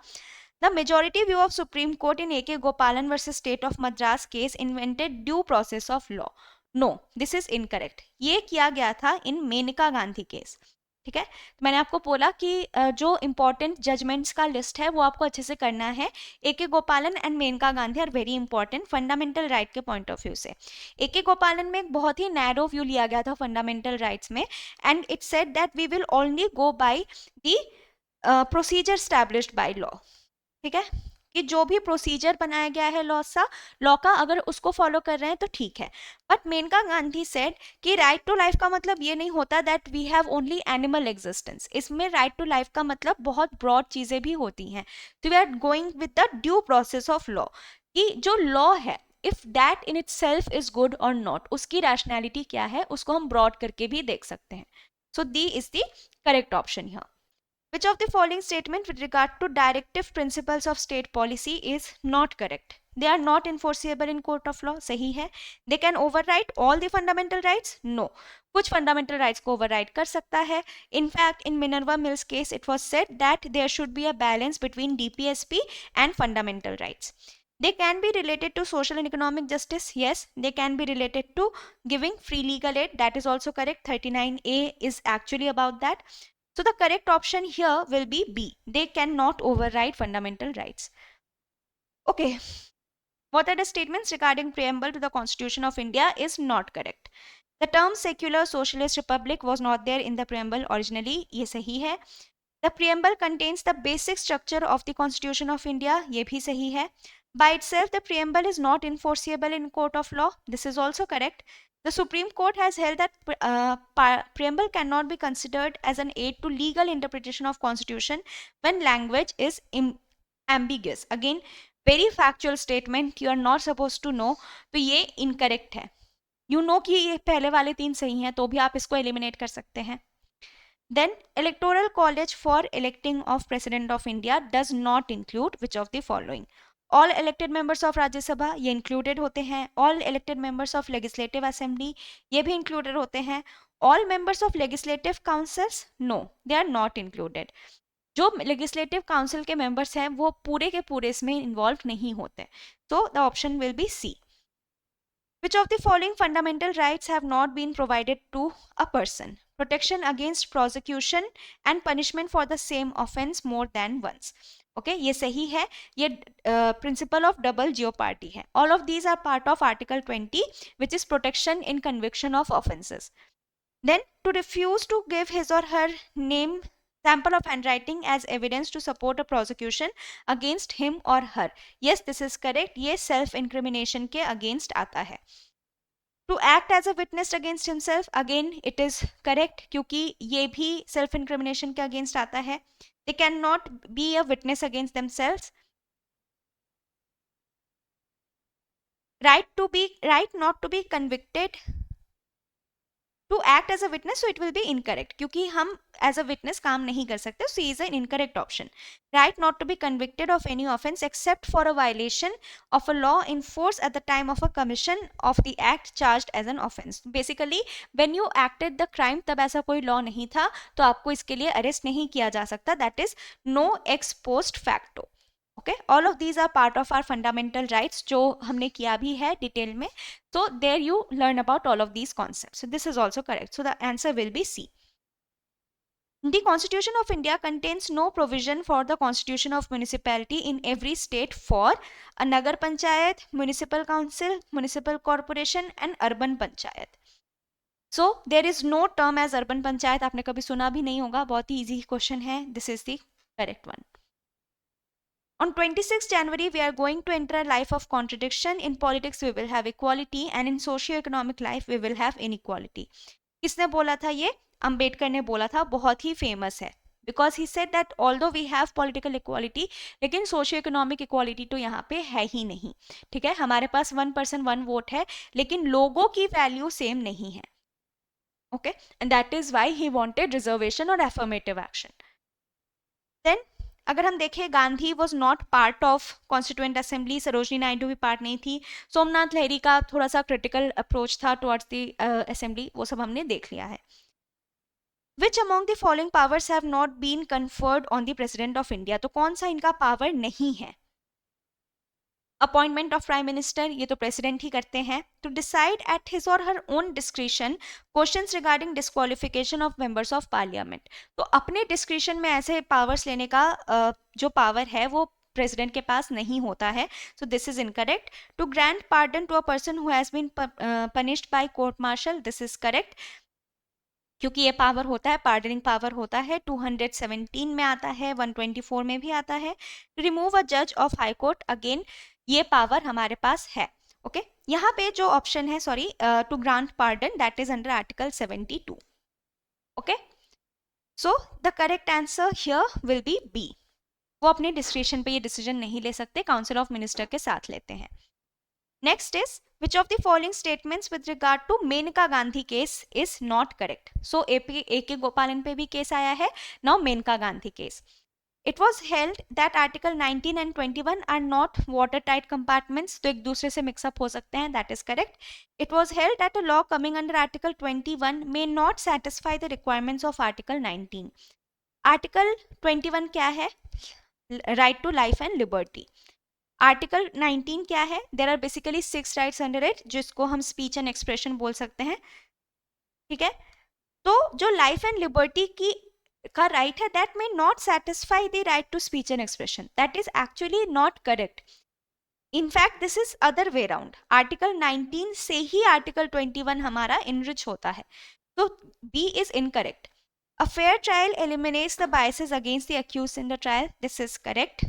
The majority view of Supreme Court in A.K. Gopalan versus State of Madras case invented due process of law. No, this is incorrect. ये किया गया था in मेनका गांधी केस. ठीक है, तो मैंने आपको बोला कि जो इंपॉर्टेंट जजमेंट्स का लिस्ट है वो आपको अच्छे से करना है. A K. Gopalan and Maneka Gandhi are very important fundamental right के पॉइंट ऑफ व्यू से. ए.के. गोपालन में एक बहुत ही नैरो व्यू लिया गया था फंडामेंटल राइट्स में and it said that we will only go by the procedure established by law. ठीक है, कि जो भी प्रोसीजर बनाया गया है लॉ का अगर उसको फॉलो कर रहे हैं तो ठीक है. बट मेनका गांधी सेड कि राइट टू लाइफ का मतलब ये नहीं होता that we have only animal existence. इसमें राइट टू लाइफ का मतलब बहुत ब्रॉड चीजें भी होती हैं. तो we are going with the due process of law कि जो लॉ है if that in itself is good और नॉट, उसकी रैशनैलिटी क्या है उसको हम ब्रॉड करके भी देख सकते हैं. So D is the correct option here. Which of the following statement with regard to directive principles of state policy is not correct? They are not enforceable in court of law. सही है. They can override all the fundamental rights? No. कुछ fundamental rights को override कर सकता है. In fact, in Minerva Mills case, it was said that there should be a balance between DPSP and fundamental rights. They can be related to social and economic justice. Yes, they can be related to giving free legal aid. That is also correct. 39A is actually about that. So the correct option here will be B. They cannot override fundamental rights. Okay. What are the statements regarding preamble to the Constitution of India is not correct. The term secular socialist republic was not there in the preamble originally. ये सही है. The preamble contains the basic structure of the Constitution of India. ये भी सही है. By itself, the preamble is not enforceable in court of law. This is also correct. The Supreme Court has held that preamble cannot be considered as an aid to legal interpretation of Constitution when language is ambiguous. Again, very factual statement. You are not supposed to know. तो ये incorrect है. You know कि ये पहले वाले 3 सही हैं तो भी आप इसको eliminate कर सकते हैं. Then electoral college for electing of president of India does not include which of the following? All elected members of Rajya Sabha ये included होते हैं, all elected members of legislative assembly ये भी included होते हैं, all members of legislative councils no they are not included. जो legislative council के members हैं वो पूरे के पूरे इसमें involved नहीं होते. So the option will be C. Which of the following fundamental rights have not been provided to a person? Protection against prosecution and punishment for the same offense more than once. Okay, ये सही है. ये principle of double jeopardy है. All of these are part of Article 20, which is protection in conviction of offenses. Then to refuse to give his or her name sample of handwriting as evidence to support a prosecution against him or her. Yes, this is correct. ये self incrimination के against आता है. To act as a witness against himself, again it is correct क्योंकि ये भी self incrimination के against आता है. They cannot be a witness against themselves. Right not to be convicted to act as a witness, so it will be incorrect क्योंकि हम as a witness काम नहीं कर सकते. So C is an incorrect option. Right not to be convicted of any offense except for a violation of a law in force at the time of a commission of the act charged as an offense. Basically when you acted the crime तब ऐसा कोई law नहीं था तो आपको इसके लिए arrest नहीं किया जा सकता. That is no ex post facto. Okay, all of these are part of our fundamental rights जो हमने किया भी है डिटेल में. So there you learn about all of these concepts. So this is also correct. So the answer will be C. The Constitution of India contains no provision for the constitution of municipality in every state for a Nagar Panchayat, Municipal Council, Municipal Corporation and Urban Panchayat. So there is no term as Urban Panchayat. आपने कभी सुना भी नहीं होगा. बहुत ही easy question है. This is the correct one. On 26 January, we are going to enter a life of contradiction. In politics, we will have equality, and in socio-economic life, we will have inequality. किसने बोला था ये? अंबेडकर ने बोला था. बहुत ही फेमस है. Because he said that although we have political equality, लेकिन socio-economic equality तो यहाँ पे है ही नहीं. ठीक है, हमारे पास 1 person 1 vote है, लेकिन लोगों की वैल्यू सेम नहीं है. Okay, and that is why he wanted reservation or affirmative action. Then अगर हम देखें Gandhi was not part of constituent assembly, Sarojini Naidu भी पार्ट नहीं थी, सोमनाथ लहरी का थोड़ा सा क्रिटिकल अप्रोच था टुवर्ड्स द असेंबली, वो सब हमने देख लिया है. Which among the following powers have not been conferred on the president of India? तो कौन सा इनका पावर नहीं है? अपॉइंटमेंट ऑफ प्राइम मिनिस्टर, ये तो प्रेसिडेंट ही करते हैं. टू डिसाइड एट हिज और her own discretion questions regarding disqualification of members of parliament. तो अपने डिस्क्रिशन में ऐसे पावर्स लेने का जो पावर है वो प्रेसिडेंट के पास नहीं होता है. So this is incorrect. To grant pardon to a person who has been punished by court martial, this is correct क्योंकि ये पावर होता है, पार्डनिंग पावर होता है. 217 में आता है, 124 में भी आता है. रिमूव अ जज ऑफ हाई कोर्ट, अगेन ये पावर हमारे पास है. ओके, यहाँ पे जो ऑप्शन है, sorry, to grant pardon, that is under article 72. Okay, so the correct answer here will be B. वो अपने डिस्क्रिप्शन पे ये डिसीजन नहीं ले सकते, काउंसिल ऑफ मिनिस्टर के साथ लेते हैं. Next is, which of the following statements with regard to Menka Gandhi case is not correct? So A.K. Gopalan पे भी केस आया है. Now Menka Gandhi case. It was held that Article 19 and 21 are not watertight compartments. तो एक दूसरे से mix up हो सकते हैं. That is correct. It was held that a law coming under Article 21 may not satisfy the requirements of Article 19. Article 21 क्या है? Right to life and liberty. Article 19 क्या है? There are basically 6 rights under it, जिसको हम स्पीच एंड एक्सप्रेशन बोल सकते हैं. ठीक है, तो जो लाइफ एंड लिबर्टी की का राइट है, that may not satisfy the right to speech and expression. That is actually not correct. In fact this is other way round. Article 19 से ही आर्टिकल 21 हमारा इनरिच होता है. तो B is incorrect. A fair trial eliminates the biases against the accused in the trial, this is correct.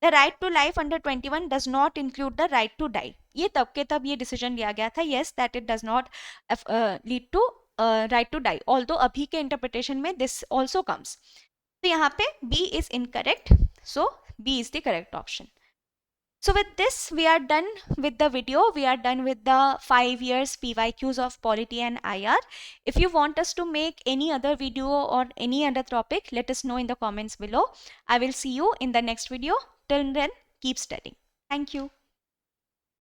The right to life under 21 does not include the right to die. ये तब के तब ये डिसीजन लिया गया था. Yes, that it does not lead to right to die. Although अभी के interpretation में this also comes. तो यहाँ पे B is incorrect. So B is the correct option. So with this, we are done with the video. We are done with the 5 years PYQs of Polity and IR. If you want us to make any other video or any other topic, let us know in the comments below. I will see you in the next video. Till then, keep studying. Thank you.